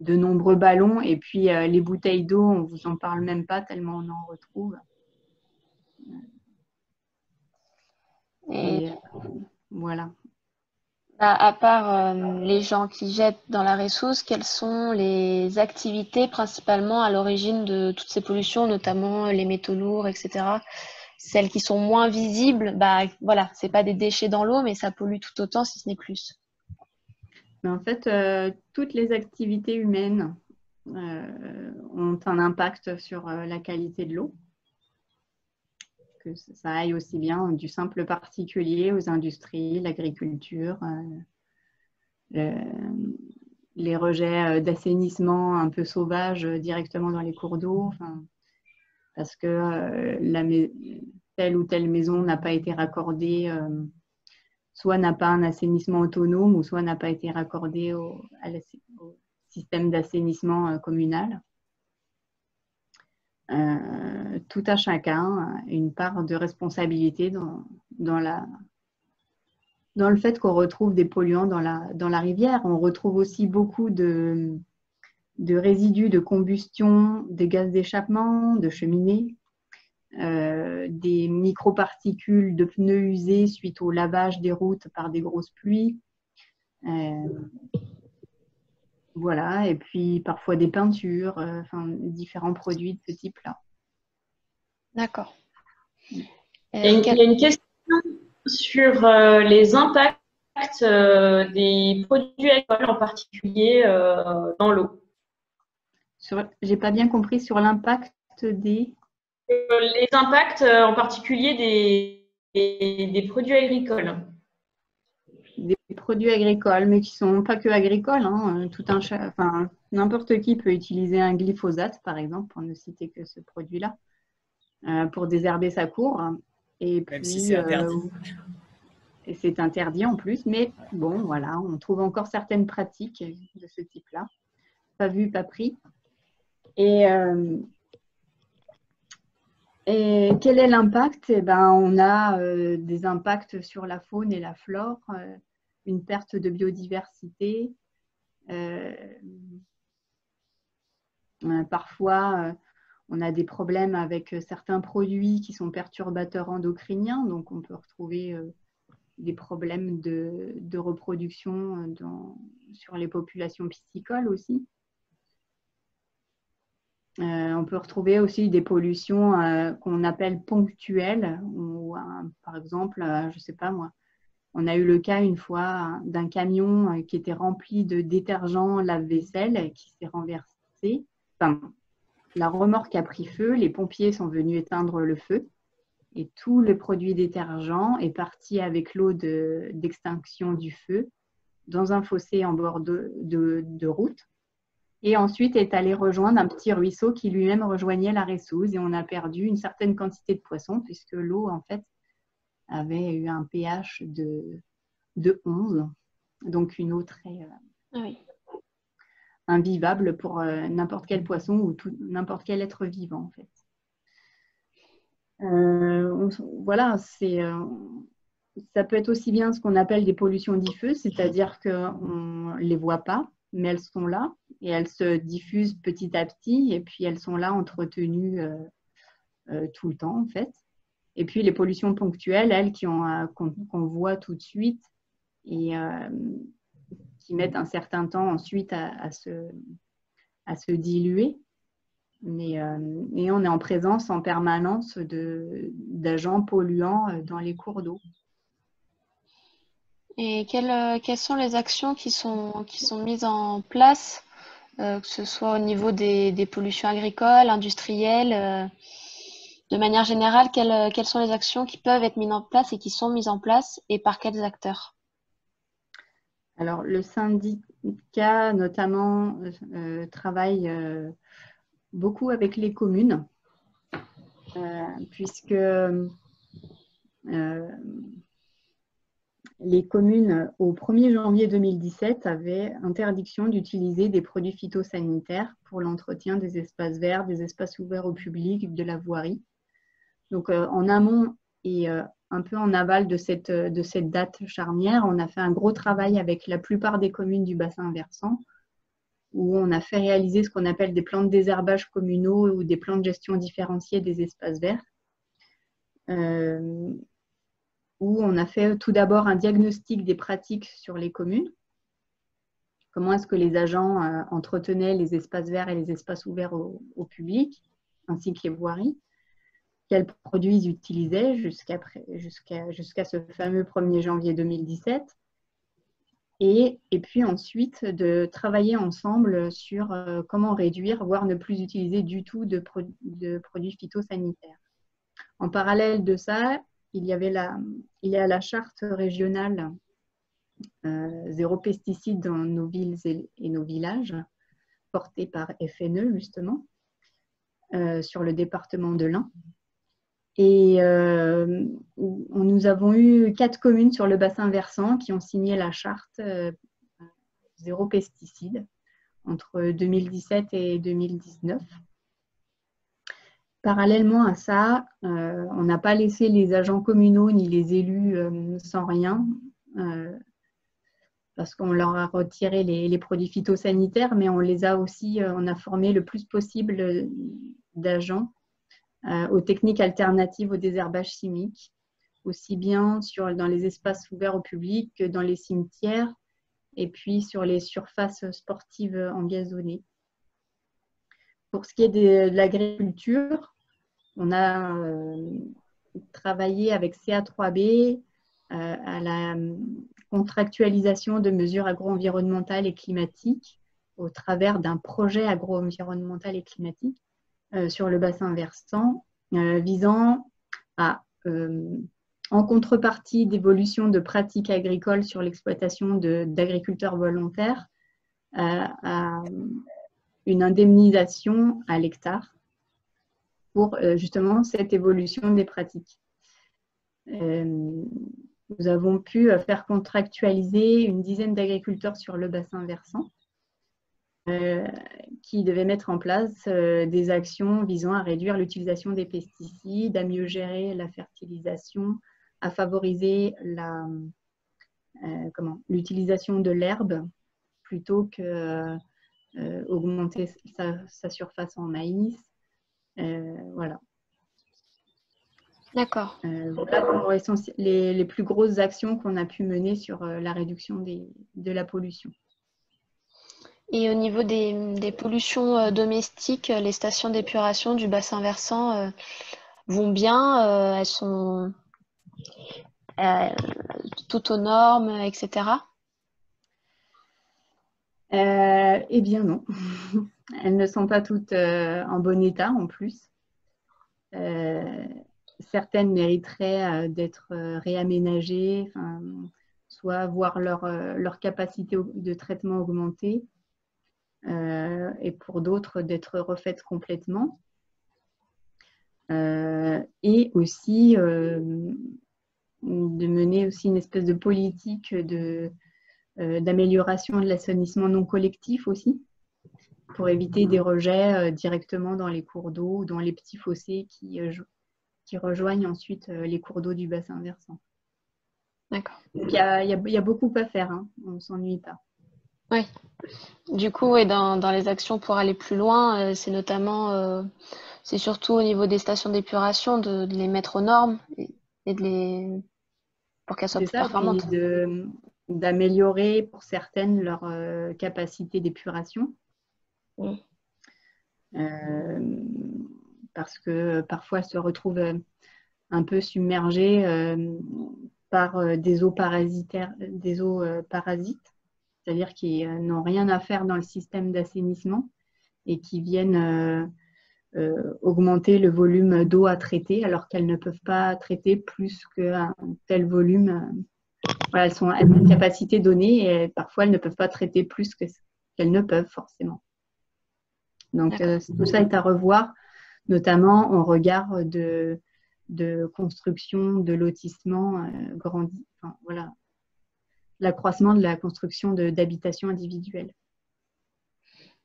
S4: de nombreux ballons. Et puis les bouteilles d'eau, on ne vous en parle même pas tellement on en retrouve. Et voilà.
S1: À part les gens qui jettent dans la ressource, quelles sont les activités principalement à l'origine de toutes ces pollutions, notamment les métaux lourds, etc. Celles qui sont moins visibles, bah voilà, c'est pas des déchets dans l'eau, mais ça pollue tout autant, si ce n'est plus.
S4: Mais en fait, toutes les activités humaines ont un impact sur la qualité de l'eau. Que ça aille aussi bien du simple particulier aux industries, l'agriculture, les rejets d'assainissement un peu sauvages directement dans les cours d'eau, enfin, parce que telle ou telle maison n'a pas été raccordée, soit n'a pas un assainissement autonome, ou soit n'a pas été raccordée au système d'assainissement communal. Tout à chacun une part de responsabilité dans le fait qu'on retrouve des polluants dans la rivière. On retrouve aussi beaucoup de résidus de combustion, de gaz d'échappement, de cheminées, des microparticules de pneus usés suite au lavage des routes par des grosses pluies. Voilà, et puis parfois des peintures, différents produits de ce type-là.
S1: D'accord.
S5: Il y a une question sur les impacts des produits agricoles, en particulier dans l'eau.
S4: J'ai pas bien compris sur l'impact des…
S5: Les impacts en particulier des produits agricoles.
S4: Des produits agricoles, mais qui ne sont pas que agricoles. Hein. N'importe qui peut utiliser un glyphosate, par exemple, pour ne citer que ce produit-là, pour désherber sa cour. Et puis,
S2: même si c'est interdit.
S4: Et c'est interdit en plus, mais bon, voilà, on trouve encore certaines pratiques de ce type-là. Pas vu, pas pris. Et quel est l'impact? Eh ben, on a des impacts sur la faune et la flore, une perte de biodiversité. Parfois, on a des problèmes avec certains produits qui sont perturbateurs endocriniens, donc on peut retrouver des problèmes de reproduction sur les populations piscicoles aussi. On peut retrouver aussi des pollutions qu'on appelle ponctuelles. Par exemple, je ne sais pas moi, on a eu le cas une fois d'un camion qui était rempli de détergent lave-vaisselle qui s'est renversé. Enfin, la remorque a pris feu, les pompiers sont venus éteindre le feu et tout le produit détergent est parti avec l'eau d'extinction du feu dans un fossé en bord de route. Et ensuite est allé rejoindre un petit ruisseau qui lui-même rejoignait la Ressouze et on a perdu une certaine quantité de poissons puisque l'eau en fait avait eu un pH de 11, donc une eau très invivable pour n'importe quel poisson ou n'importe quel être vivant en fait. Voilà, ça peut être aussi bien ce qu'on appelle des pollutions diffuses, c'est-à-dire qu'on ne les voit pas, mais elles sont là et elles se diffusent petit à petit et puis elles sont là entretenues tout le temps en fait. Et puis les pollutions ponctuelles, elles qu'on voit tout de suite et qui mettent un certain temps ensuite à se diluer. Et on est en présence en permanence d'agents polluants dans les cours d'eau.
S1: Et quelles sont les actions qui sont mises en place, que ce soit au niveau des pollutions agricoles, industrielles, de manière générale, quelles sont les actions qui peuvent être mises en place et qui sont mises en place et par quels acteurs?
S4: Alors, le syndicat, notamment, travaille beaucoup avec les communes, puisque les communes, au 1er janvier 2017, avaient interdiction d'utiliser des produits phytosanitaires pour l'entretien des espaces verts, des espaces ouverts au public, de la voirie. Donc, en amont et un peu en aval de cette date charnière, on a fait un gros travail avec la plupart des communes du bassin versant, où on a fait réaliser ce qu'on appelle des plans de désherbage communaux ou des plans de gestion différenciés des espaces verts, où on a fait tout d'abord un diagnostic des pratiques sur les communes. Comment est-ce que les agents entretenaient les espaces verts et les espaces ouverts au public, ainsi que les voiries. Quels produits ils utilisaient jusqu'à ce fameux 1er janvier 2017. Et puis ensuite, de travailler ensemble sur comment réduire, voire ne plus utiliser du tout de produits phytosanitaires. En parallèle de ça, il y a la charte régionale zéro pesticide dans nos villes et nos villages, portée par FNE justement, sur le département de l'Ain. Et nous avons eu 4 communes sur le bassin versant qui ont signé la charte zéro pesticide entre 2017 et 2019. Parallèlement à ça, on n'a pas laissé les agents communaux ni les élus sans rien, parce qu'on leur a retiré les produits phytosanitaires, mais on les a aussi, on a formé le plus possible d'agents aux techniques alternatives au désherbage chimique, aussi bien dans les espaces ouverts au public que dans les cimetières, et puis sur les surfaces sportives engazonnées. Pour ce qui est de l'agriculture, on a travaillé avec CA3B à la contractualisation de mesures agro-environnementales et climatiques au travers d'un projet agro-environnemental et climatique sur le bassin versant, visant à, en contrepartie d'évolution de pratiques agricoles sur l'exploitation d'agriculteurs volontaires, à une indemnisation à l'hectare pour justement cette évolution des pratiques. Nous avons pu faire contractualiser une dizaine d'agriculteurs sur le bassin versant qui devaient mettre en place des actions visant à réduire l'utilisation des pesticides, à mieux gérer la fertilisation, à favoriser l'utilisation de l'herbe plutôt que augmenter sa surface en maïs. Voilà.
S1: D'accord.
S4: Voilà les plus grosses actions qu'on a pu mener sur la réduction de la pollution.
S1: Et au niveau des pollutions domestiques, les stations d'épuration du bassin versant vont bien, elles sont toutes aux normes, etc.
S4: Eh bien non, elles ne sont pas toutes en bon état en plus. Certaines mériteraient d'être réaménagées, soit voir leur capacité de traitement augmentée, et pour d'autres d'être refaites complètement. Et aussi de mener aussi une espèce de politique d'amélioration de l'assainissement non collectif aussi, pour éviter des rejets directement dans les cours d'eau ou dans les petits fossés qui rejoignent ensuite les cours d'eau du bassin versant.
S1: D'accord.
S4: Donc, il y a beaucoup à faire, hein. On ne s'ennuie pas.
S1: Oui. Du coup, et dans les actions pour aller plus loin, c'est notamment, c'est surtout au niveau des stations d'épuration de les mettre aux normes et pour qu'elles soient plus performantes.
S4: D'améliorer pour certaines leur capacité d'épuration.
S1: Oui.
S4: Parce que parfois elles se retrouvent un peu submergées par des eaux parasites, c'est-à-dire qui n'ont rien à faire dans le système d'assainissement et qui viennent augmenter le volume d'eau à traiter alors qu'elles ne peuvent pas traiter plus qu'un tel volume. Voilà, elles ont une capacité donnée et parfois elles ne peuvent pas traiter plus qu'elles ne peuvent forcément. Donc tout ça est à revoir, notamment en regard de construction, de lotissement grandi. Enfin, voilà, l'accroissement de la construction d'habitations individuelles.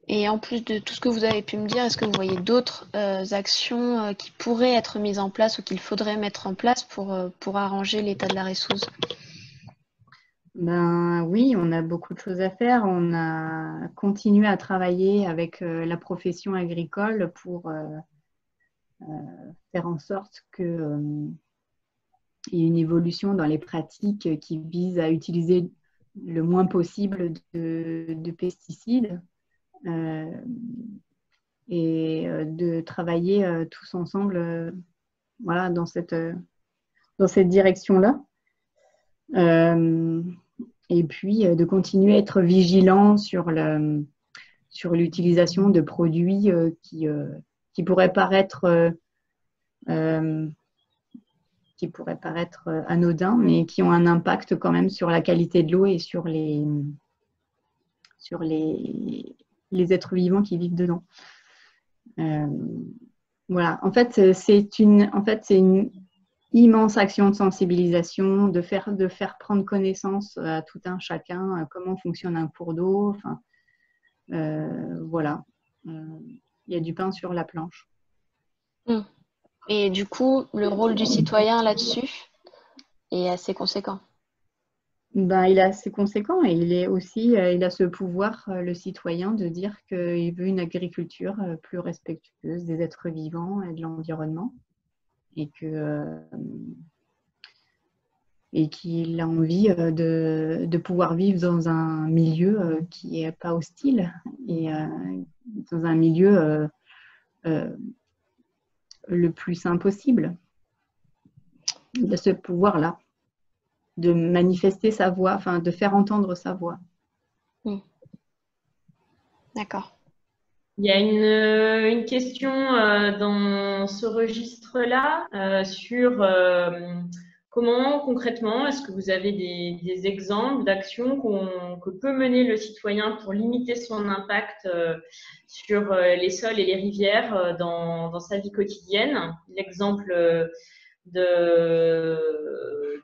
S1: Et en plus de tout ce que vous avez pu me dire, est-ce que vous voyez d'autres actions qui pourraient être mises en place ou qu'il faudrait mettre en place pour arranger l'état de la ressource?
S4: Ben oui, on a beaucoup de choses à faire. On a continué à travailler avec la profession agricole pour faire en sorte qu'il y ait une évolution dans les pratiques qui visent à utiliser le moins possible de pesticides et de travailler tous ensemble voilà, dans cette direction-là. Et puis de continuer à être vigilant sur l'utilisation de produits qui pourraient paraître anodins, mais qui ont un impact quand même sur la qualité de l'eau et sur les êtres vivants qui vivent dedans. Voilà. En fait, c'est une immense action de sensibilisation, de faire prendre connaissance à tout un chacun comment fonctionne un cours d'eau. Enfin, voilà. Il y a du pain sur la planche.
S1: Et du coup, le rôle du citoyen là-dessus est assez conséquent.
S4: Ben, il est assez conséquent et il a ce pouvoir, le citoyen, de dire qu'il veut une agriculture plus respectueuse des êtres vivants et de l'environnement et qu'il a envie de pouvoir vivre dans un milieu qui n'est pas hostile et dans un milieu le plus sain possible. Il a ce pouvoir-là de manifester sa voix, enfin de faire entendre sa voix.
S1: D'accord.
S5: Il y a une question dans ce registre-là sur comment concrètement, est-ce que vous avez des exemples d'actions que peut mener le citoyen pour limiter son impact sur les sols et les rivières dans sa vie quotidienne? L'exemple de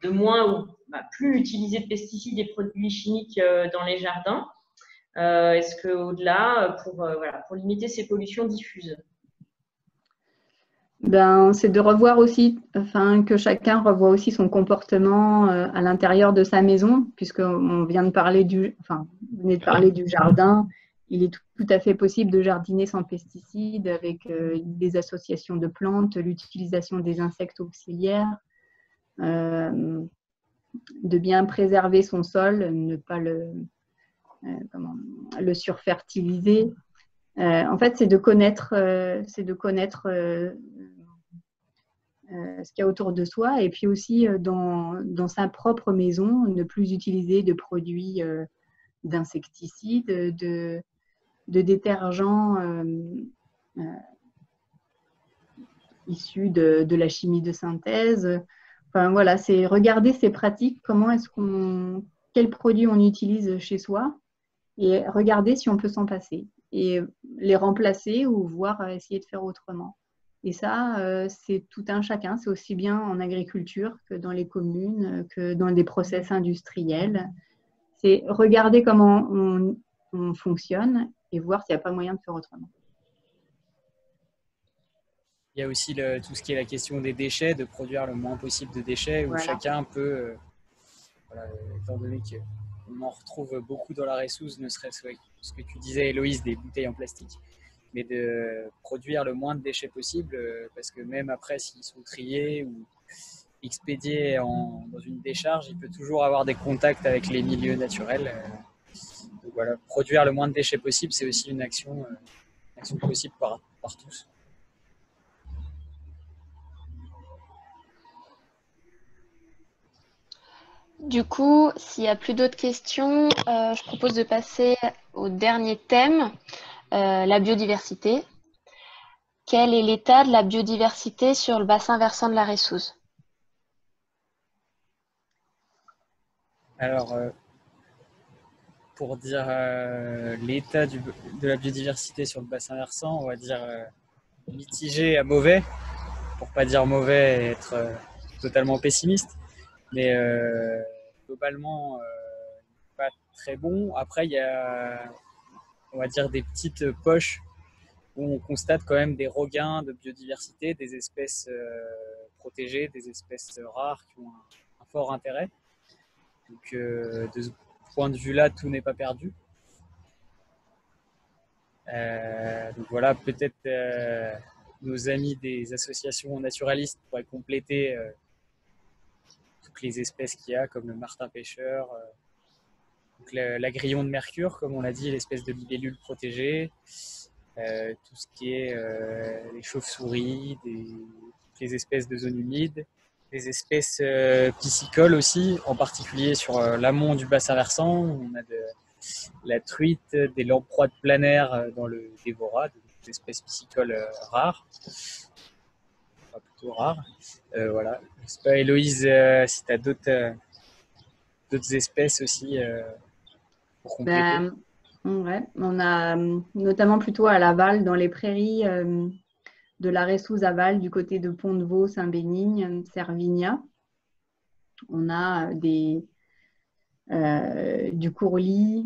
S5: moins ou plus utiliser de pesticides et produits chimiques dans les jardins. Est-ce qu'au-delà, pour limiter ces pollutions diffuses?
S4: C'est de revoir aussi, que chacun revoie aussi son comportement à l'intérieur de sa maison, puisqu'on vient de parler du jardin. Il est tout à fait possible de jardiner sans pesticides avec des associations de plantes, l'utilisation des insectes auxiliaires, de bien préserver son sol, ne pas le surfertiliser. En fait, c'est de connaître ce qu'il y a autour de soi et puis aussi dans sa propre maison, ne plus utiliser de produits d'insecticides, de détergents issus de la chimie de synthèse. Enfin, voilà, c'est regarder ces pratiques, quels produits on utilise chez soi et regarder si on peut s'en passer et les remplacer ou voir essayer de faire autrement. Et ça, c'est tout un chacun. C'est aussi bien en agriculture que dans les communes, que dans des process industriels. C'est regarder comment on fonctionne et voir s'il n'y a pas moyen de faire autrement.
S2: Il y a aussi tout ce qui est la question des déchets, de produire le moins possible de déchets, où chacun peut, étant donné qu'on en retrouve beaucoup dans la ressource, ne serait-ce que ce que tu disais, Héloïse, des bouteilles en plastique, mais de produire le moins de déchets possible, parce que même après, s'ils sont triés ou expédiés dans une décharge, il peut toujours avoir des contacts avec les milieux naturels. Donc voilà, produire le moins de déchets possible, c'est aussi une action possible par tous.
S1: Du coup, s'il n'y a plus d'autres questions, je propose de passer au dernier thème, la biodiversité. Quel est l'état de la biodiversité sur le bassin versant de la Ressouse?
S2: Alors, pour dire l'état de la biodiversité sur le bassin versant, on va dire mitigé à mauvais, pour pas dire mauvais et être totalement pessimiste. Mais globalement, pas très bon. Après, il y a on va dire, des petites poches où on constate quand même des regains de biodiversité, des espèces protégées, des espèces rares qui ont un fort intérêt. Donc, de ce point de vue-là, tout n'est pas perdu. Donc voilà, peut-être nos amis des associations naturalistes pourraient compléter toutes les espèces qu'il y a, comme le martin pêcheur, l'agrillon de mercure, comme on l'a dit, l'espèce de libellule protégée, tout ce qui est les chauves-souris, toutes les espèces de zones humides, des espèces piscicoles aussi, en particulier sur l'amont du bassin versant. On a la truite, des lamproies planaires dans le dévorat, des espèces piscicoles rares, enfin, plutôt rares. Voilà. Je ne sais pas, Héloïse, si tu as d'autres espèces aussi pour compléter.
S4: Ouais, on a notamment plutôt à l'aval, dans les prairies de la Reyssouze aval, du côté de Pont-de-Vaux, Saint-Bénigne, Servigna. On a du courlis,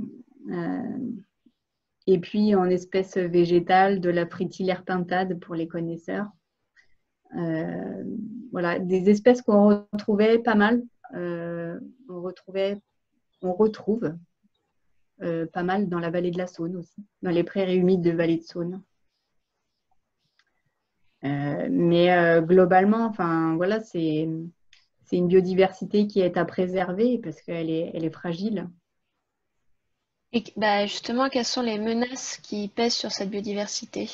S4: et puis en espèces végétales, de la Fritillaire pintade pour les connaisseurs. Voilà, des espèces qu'on retrouvait pas mal. On retrouve pas mal dans la vallée de la Saône aussi, dans les prairies humides de vallée de Saône. Mais globalement, enfin, voilà, c'est une biodiversité qui est à préserver parce qu'elle est fragile.
S1: Et justement, quelles sont les menaces qui pèsent sur cette biodiversité?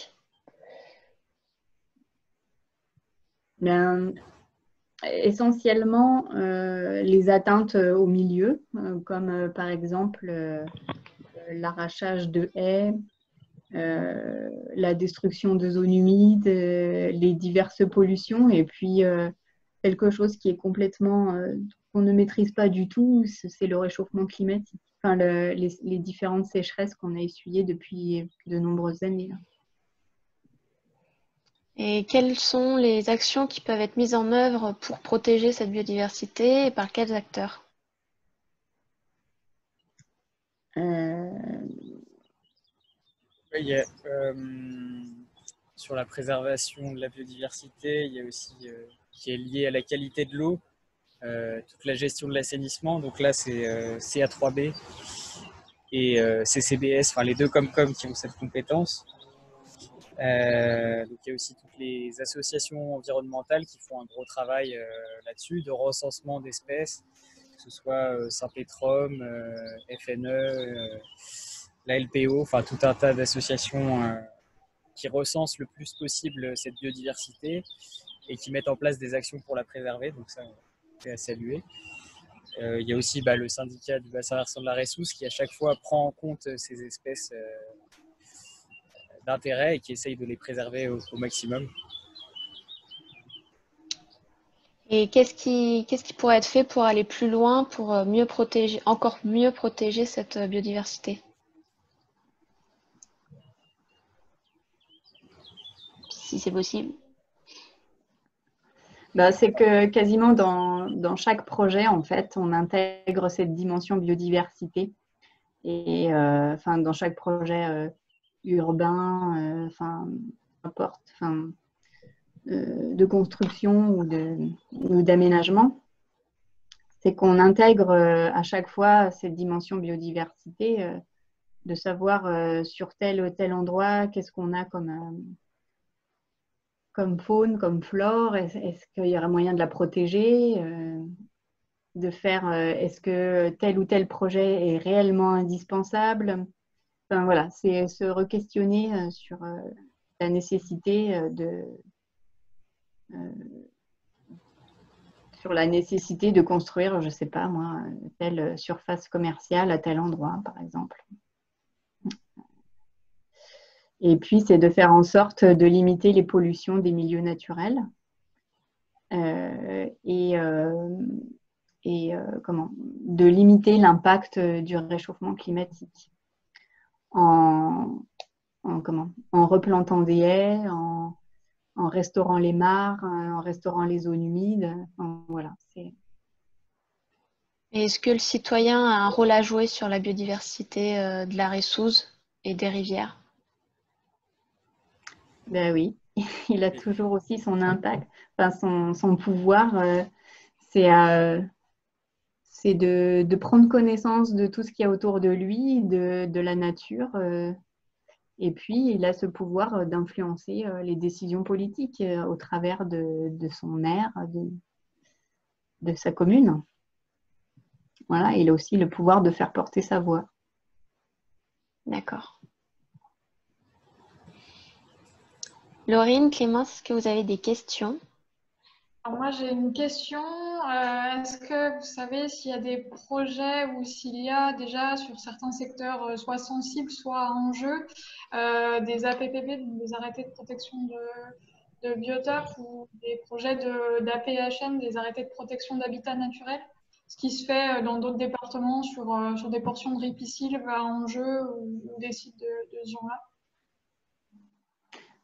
S4: Essentiellement, les atteintes au milieu, comme par exemple l'arrachage de haies, la destruction de zones humides, les diverses pollutions, et puis quelque chose qui est complètement qu'on ne maîtrise pas du tout, c'est le réchauffement climatique. Enfin, les différentes sécheresses qu'on a essuyées depuis de nombreuses années.
S1: Et quelles sont les actions qui peuvent être mises en œuvre pour protéger cette biodiversité et par quels acteurs?
S2: Sur la préservation de la biodiversité, il y a aussi qui est lié à la qualité de l'eau, toute la gestion de l'assainissement. Donc là, c'est CA3B et CCBS, enfin les deux Comcom qui ont cette compétence. Donc il y a aussi toutes les associations environnementales qui font un gros travail là-dessus, de recensement d'espèces, que ce soit Saint-Pétrum, FNE, la LPO, enfin tout un tas d'associations qui recensent le plus possible cette biodiversité et qui mettent en place des actions pour la préserver. Donc ça, c'est à saluer. Il y a aussi le syndicat du bassin versant de la Reyssouze qui à chaque fois prend en compte ces espèces d'intérêt et qui essaye de les préserver au maximum.
S1: Et qu'est-ce qui pourrait être fait pour aller plus loin, pour encore mieux protéger cette biodiversité? Si c'est possible.
S4: C'est que quasiment dans chaque projet, en fait, on intègre cette dimension biodiversité. Et dans chaque projet urbain, n'importe, de construction ou d'aménagement, c'est qu'on intègre à chaque fois cette dimension biodiversité, de savoir sur tel ou tel endroit qu'est-ce qu'on a comme faune, comme flore, est-ce qu'il y aura moyen de la protéger, de faire, est-ce que tel ou tel projet est réellement indispensable? Enfin, voilà, c'est se re-questionner sur la nécessité de construire, je ne sais pas moi, telle surface commerciale à tel endroit, par exemple. Et puis, c'est de faire en sorte de limiter les pollutions des milieux naturels de limiter l'impact du réchauffement climatique en replantant des haies, en restaurant les mares, en restaurant les zones humides. Voilà.
S1: Et est-ce que le citoyen a un rôle à jouer sur la biodiversité de la Reyssouze? et des rivières?
S4: Ben oui, il a toujours aussi son impact, enfin son pouvoir, c'est de prendre connaissance de tout ce qu'il y a autour de lui, de la nature. Et puis, il a ce pouvoir d'influencer les décisions politiques au travers de son maire, de sa commune. Voilà, il a aussi le pouvoir de faire porter sa voix.
S1: D'accord. Laurine, Clémence, est-ce que vous avez des questions?
S3: Alors moi, j'ai une question. Est-ce que vous savez s'il y a des projets ou s'il y a déjà sur certains secteurs soit sensibles, soit en jeu, des APPB, donc des arrêtés de protection de biotopes ou des projets d'APHN, des arrêtés de protection d'habitat naturel? Ce qui se fait dans d'autres départements sur des portions de ripisylve à enjeu ou des sites de ce genre-là?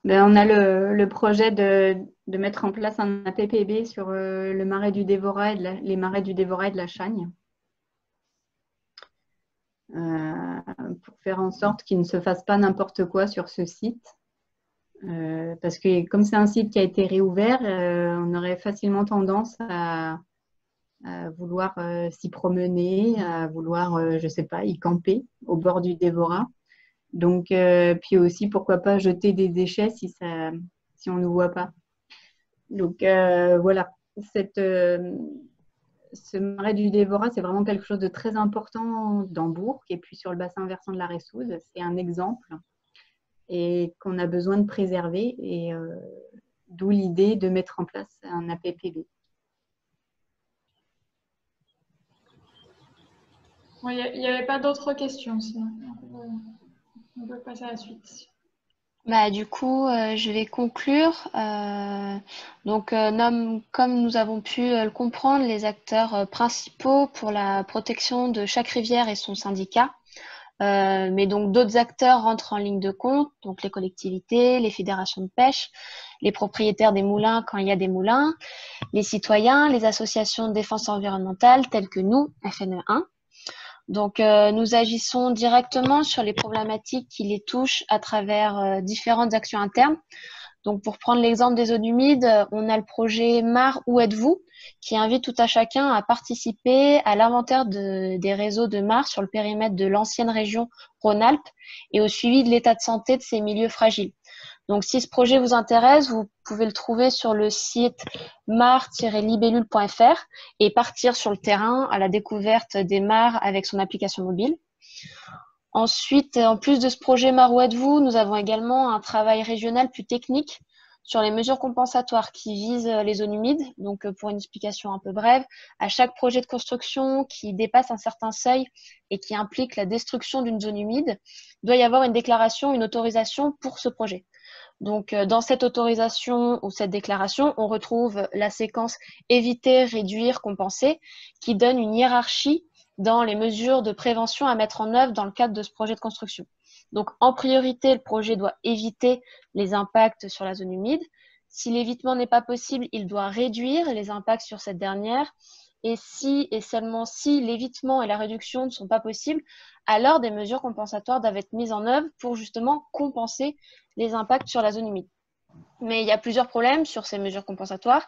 S4: Ben, on a le projet de mettre en place un APPB sur le marais du Dévorat et les marais du Dévorat et de la Chagne. Pour faire en sorte qu'il ne se fasse pas n'importe quoi sur ce site. Parce que comme c'est un site qui a été réouvert, on aurait facilement tendance à vouloir s'y promener, à vouloir, je ne sais pas, y camper au bord du Dévorat. Donc, puis aussi, pourquoi pas jeter des déchets si on ne voit pas. Donc, voilà, ce marais du Dévorat, c'est vraiment quelque chose de très important dans Bourg. Et puis, sur le bassin versant de la Ressoude, c'est un exemple et qu'on a besoin de préserver. Et d'où l'idée de mettre en place un APPB.
S3: Il n'y avait pas d'autres questions, sinon on peut passer à la suite.
S1: Bah, du coup, je vais conclure. Comme nous avons pu le comprendre, les acteurs principaux pour la protection de chaque rivière est son syndicat. Mais donc d'autres acteurs rentrent en ligne de compte, donc les collectivités, les fédérations de pêche, les propriétaires des moulins quand il y a des moulins, les citoyens, les associations de défense environnementale telles que nous, FNE1. Donc, nous agissons directement sur les problématiques qui les touchent à travers différentes actions internes. Donc, pour prendre l'exemple des zones humides, on a le projet Mar, où êtes-vous, qui invite tout à chacun à participer à l'inventaire des réseaux de mares sur le périmètre de l'ancienne région Rhône-Alpes et au suivi de l'état de santé de ces milieux fragiles. Donc, si ce projet vous intéresse, vous pouvez le trouver sur le site mar-libellule.fr et partir sur le terrain à la découverte des mares avec son application mobile. Ensuite, en plus de ce projet Mar, où êtes-vous, nous avons également un travail régional plus technique sur les mesures compensatoires qui visent les zones humides. Donc, pour une explication un peu brève, à chaque projet de construction qui dépasse un certain seuil et qui implique la destruction d'une zone humide, il doit y avoir une déclaration, une autorisation pour ce projet. Donc, dans cette autorisation ou cette déclaration, on retrouve la séquence éviter, réduire, compenser, qui donne une hiérarchie dans les mesures de prévention à mettre en œuvre dans le cadre de ce projet de construction. Donc, en priorité, le projet doit éviter les impacts sur la zone humide. Si l'évitement n'est pas possible, il doit réduire les impacts sur cette dernière. Et si et seulement si l'évitement et la réduction ne sont pas possibles, alors des mesures compensatoires doivent être mises en œuvre pour justement compenser les impacts sur la zone humide. Mais il y a plusieurs problèmes sur ces mesures compensatoires.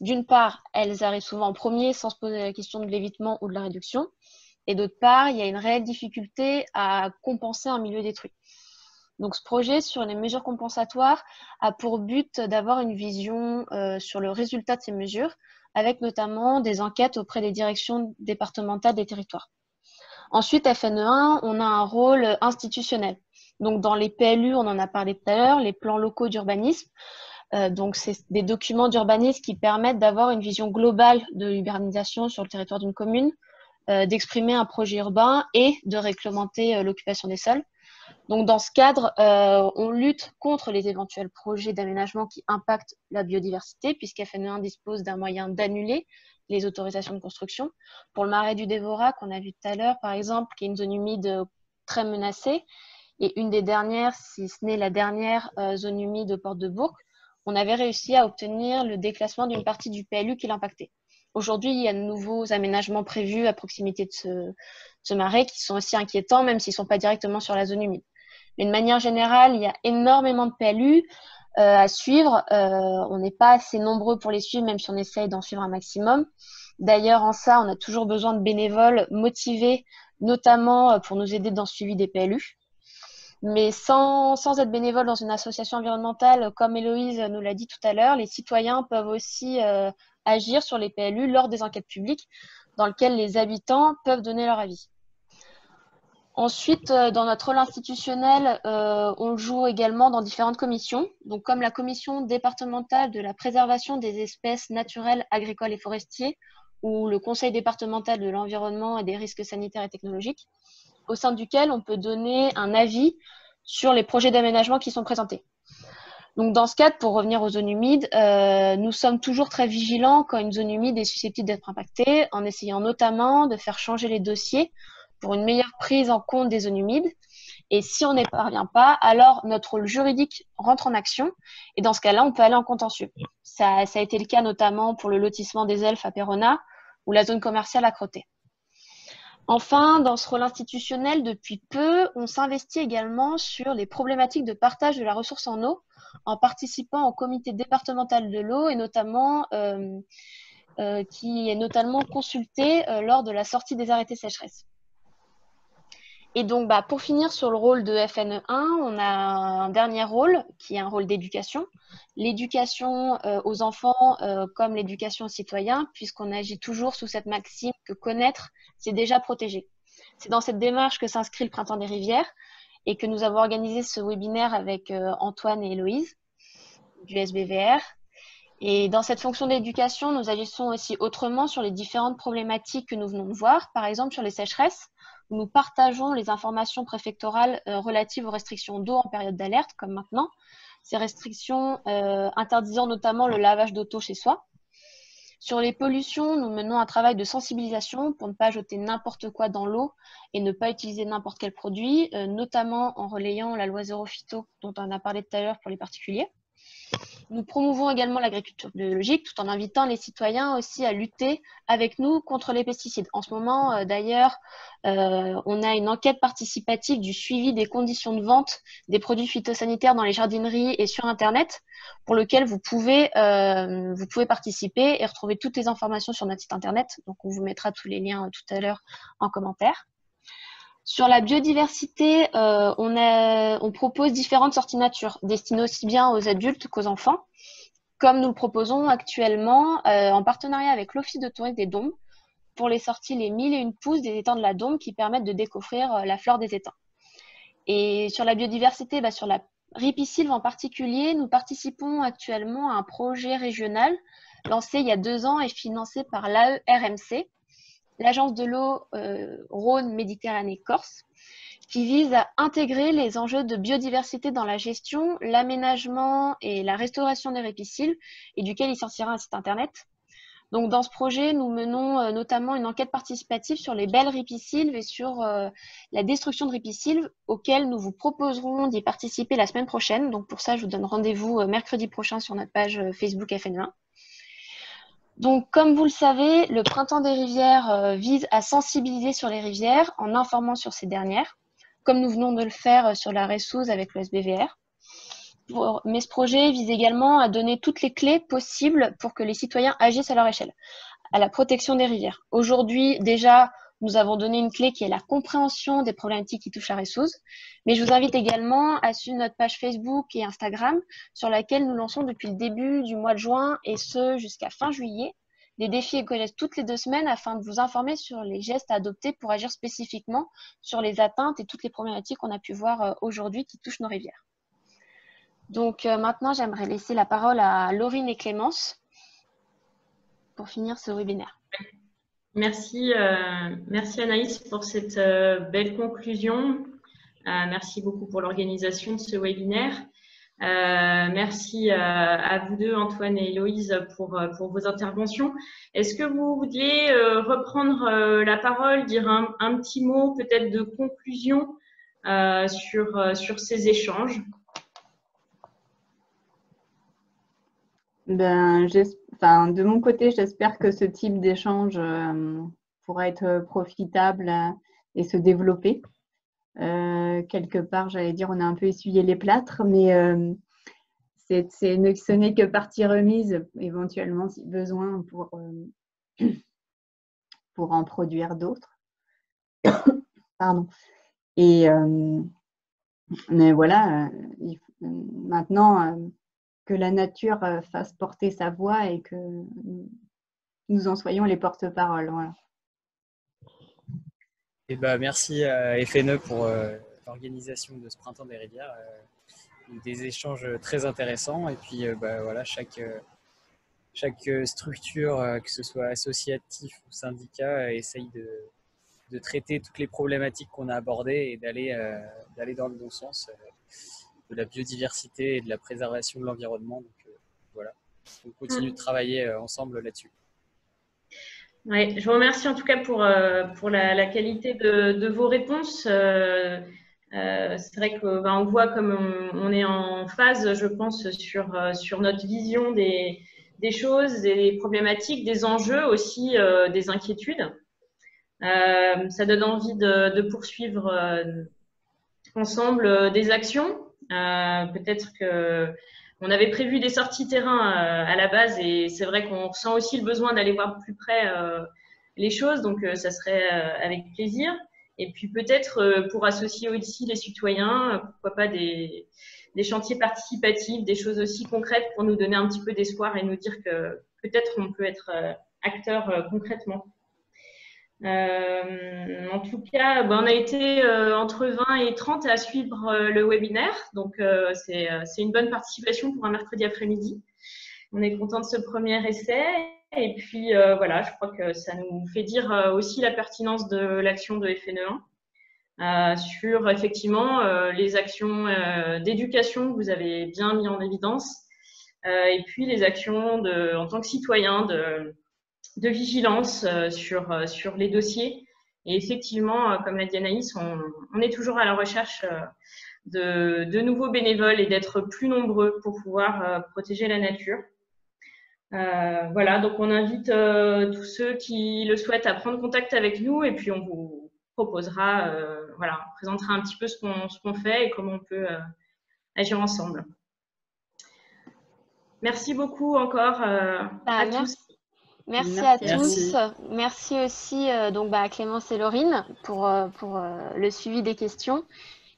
S1: D'une part, elles arrivent souvent en premier sans se poser la question de l'évitement ou de la réduction. Et d'autre part, il y a une réelle difficulté à compenser un milieu détruit. Donc, ce projet sur les mesures compensatoires a pour but d'avoir une vision sur le résultat de ces mesures, avec notamment des enquêtes auprès des directions départementales des territoires. Ensuite, FNE1, on a un rôle institutionnel. Donc, dans les PLU, on en a parlé tout à l'heure, les plans locaux d'urbanisme. Donc, c'est des documents d'urbanisme qui permettent d'avoir une vision globale de l'urbanisation sur le territoire d'une commune, d'exprimer un projet urbain et de réglementer l'occupation des sols. Donc, dans ce cadre, on lutte contre les éventuels projets d'aménagement qui impactent la biodiversité, puisqu'FNE1 dispose d'un moyen d'annuler les autorisations de construction. Pour le marais du Dévorat, qu'on a vu tout à l'heure, par exemple, qui est une zone humide très menacée, et une des dernières, si ce n'est la dernière zone humide aux portes de Bourg, on avait réussi à obtenir le déclassement d'une partie du PLU qui l'impactait. Aujourd'hui, il y a de nouveaux aménagements prévus à proximité de ce marais qui sont aussi inquiétants, même s'ils ne sont pas directement sur la zone humide. Mais de manière générale, il y a énormément de PLU à suivre. On n'est pas assez nombreux pour les suivre, même si on essaye d'en suivre un maximum. D'ailleurs, en ça, on a toujours besoin de bénévoles motivés, notamment pour nous aider dans le suivi des PLU. Mais sans être bénévole dans une association environnementale, comme Héloïse nous l'a dit tout à l'heure, les citoyens peuvent aussi agir sur les PLU lors des enquêtes publiques dans lesquelles les habitants peuvent donner leur avis. Ensuite, dans notre rôle institutionnel, on joue également dans différentes commissions, donc comme la commission départementale de la préservation des espèces naturelles, agricoles et forestiers, ou le conseil départemental de l'environnement et des risques sanitaires et technologiques, au sein duquel on peut donner un avis sur les projets d'aménagement qui sont présentés. Donc dans ce cadre, pour revenir aux zones humides, nous sommes toujours très vigilants quand une zone humide est susceptible d'être impactée, en essayant notamment de faire changer les dossiers pour une meilleure prise en compte des zones humides. Et si on n'y parvient pas, alors notre rôle juridique rentre en action. Et dans ce cas-là, on peut aller en contentieux. Ça a été le cas notamment pour le lotissement des Elfes à Péronat ou la zone commerciale à Crotté. Enfin, dans ce rôle institutionnel, depuis peu, on s'investit également sur les problématiques de partage de la ressource en eau en participant au comité départemental de l'eau et notamment qui est notamment consulté lors de la sortie des arrêtés sécheresse. Et donc, pour finir sur le rôle de FNE1, on a un dernier rôle qui est un rôle d'éducation. L'éducation aux enfants comme l'éducation aux citoyens, puisqu'on agit toujours sous cette maxime que connaître, c'est déjà protéger. C'est dans cette démarche que s'inscrit le Printemps des rivières et que nous avons organisé ce webinaire avec Antoine et Héloïse du SBVR. Et dans cette fonction d'éducation, nous agissons aussi autrement sur les différentes problématiques que nous venons de voir, par exemple sur les sécheresses. Nous partageons les informations préfectorales relatives aux restrictions d'eau en période d'alerte, comme maintenant. Ces restrictions interdisant notamment le lavage d'auto chez soi. Sur les pollutions, nous menons un travail de sensibilisation pour ne pas jeter n'importe quoi dans l'eau et ne pas utiliser n'importe quel produit, notamment en relayant la loi Zéro Phyto dont on a parlé tout à l'heure pour les particuliers. Nous promouvons également l'agriculture biologique tout en invitant les citoyens aussi à lutter avec nous contre les pesticides. En ce moment, d'ailleurs, on a une enquête participative du suivi des conditions de vente des produits phytosanitaires dans les jardineries et sur Internet, pour lequel vous pouvez participer et retrouver toutes les informations sur notre site Internet. Donc, on vous mettra tous les liens tout à l'heure en commentaire. Sur la biodiversité, on propose différentes sorties nature, destinées aussi bien aux adultes qu'aux enfants, comme nous le proposons actuellement en partenariat avec l'Office de tourisme des Dombes pour les sorties les 1001 pousses des étangs de la Dombe qui permettent de découvrir la flore des étangs. Et sur la biodiversité, sur la ripisylve en particulier, nous participons actuellement à un projet régional lancé il y a 2 ans et financé par l'AERMC, l'Agence de l'eau Rhône-Méditerranée-Corse, qui vise à intégrer les enjeux de biodiversité dans la gestion, l'aménagement et la restauration des ripisylves, et duquel il sortira un site internet. Donc, dans ce projet, nous menons notamment une enquête participative sur les belles ripisylves et sur la destruction de ripisylves, auxquelles nous vous proposerons d'y participer la semaine prochaine. Donc, pour ça, je vous donne rendez-vous mercredi prochain sur notre page Facebook FN20. Donc, comme vous le savez, le Printemps des rivières vise à sensibiliser sur les rivières en informant sur ces dernières, comme nous venons de le faire sur la Ressouze avec le SBVR. Mais ce projet vise également à donner toutes les clés possibles pour que les citoyens agissent à leur échelle, à la protection des rivières. Aujourd'hui, déjà, nous avons donné une clé qui est la compréhension des problématiques qui touchent la Ressouze, mais je vous invite également à suivre notre page Facebook et Instagram, sur laquelle nous lançons depuis le début du mois de juin, et ce jusqu'à fin juillet, des défis écologiques toutes les 2 semaines afin de vous informer sur les gestes à adopter pour agir spécifiquement sur les atteintes et toutes les problématiques qu'on a pu voir aujourd'hui qui touchent nos rivières. Donc maintenant, j'aimerais laisser la parole à Laurine et Clémence pour finir ce webinaire.
S5: Merci Anaïs pour cette belle conclusion. Merci beaucoup pour l'organisation de ce webinaire. Merci à vous deux, Antoine et Héloïse, pour vos interventions. Est-ce que vous vouliez reprendre la parole, dire un petit mot peut-être de conclusion sur ces échanges?
S4: De mon côté, j'espère que ce type d'échange pourra être profitable et se développer. quelque part, j'allais dire, on a un peu essuyé les plâtres, mais ce n'est que partie remise, éventuellement, si besoin, pour en produire d'autres. Pardon. Et mais voilà, maintenant que la nature fasse porter sa voix et que nous en soyons les porte-parole. Voilà.
S2: Et merci à FNE pour l'organisation de ce Printemps des rivières. Des échanges très intéressants. Et puis voilà, chaque structure, que ce soit associatif ou syndicat, essaye de traiter toutes les problématiques qu'on a abordées et d'aller dans le bon sens de la biodiversité et de la préservation de l'environnement. Donc voilà, on continue de travailler ensemble là-dessus.
S5: Ouais, je vous remercie en tout cas pour la qualité de vos réponses. C'est vrai qu'on voit comme on est en phase, je pense, sur notre vision des choses, des problématiques, des enjeux aussi, des inquiétudes. Ça donne envie de poursuivre ensemble des actions. Peut-être qu'on avait prévu des sorties terrain à la base et c'est vrai qu'on ressent aussi le besoin d'aller voir de plus près les choses, donc ça serait avec plaisir. Et puis peut-être pour associer aussi les citoyens, pourquoi pas des chantiers participatifs, des choses aussi concrètes pour nous donner un petit peu d'espoir et nous dire que peut-être on peut être acteur concrètement. En tout cas, on a été entre 20 et 30 à suivre le webinaire. Donc, c'est une bonne participation pour un mercredi après-midi. On est content de ce premier essai. Et puis, voilà, je crois que ça nous fait dire aussi la pertinence de l'action de FNE1 sur, effectivement, les actions d'éducation que vous avez bien mis en évidence. Et puis, les actions en tant que citoyen de vigilance sur les dossiers. Et effectivement, comme l'a dit Anaïs, on est toujours à la recherche de nouveaux bénévoles et d'être plus nombreux pour pouvoir protéger la nature. Voilà, donc on invite tous ceux qui le souhaitent à prendre contact avec nous et puis on vous proposera, voilà, on présentera un petit peu ce qu'on fait et comment on peut agir ensemble. Merci beaucoup encore à tous.
S1: Merci à tous. Merci aussi à Clémence et Laurine pour le suivi des questions.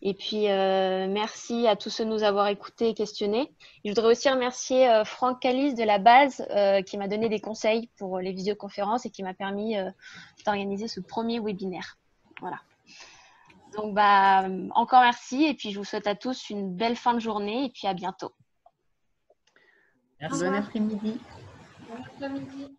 S1: Et puis, merci à tous ceux de nous avoir écoutés et questionnés. Je voudrais aussi remercier Franck Calice de la base qui m'a donné des conseils pour les visioconférences et qui m'a permis d'organiser ce premier webinaire. Voilà. Donc, encore merci. Et puis, je vous souhaite à tous une belle fin de journée et puis à bientôt.
S4: Merci. Bon après-midi.
S3: Bon après-midi.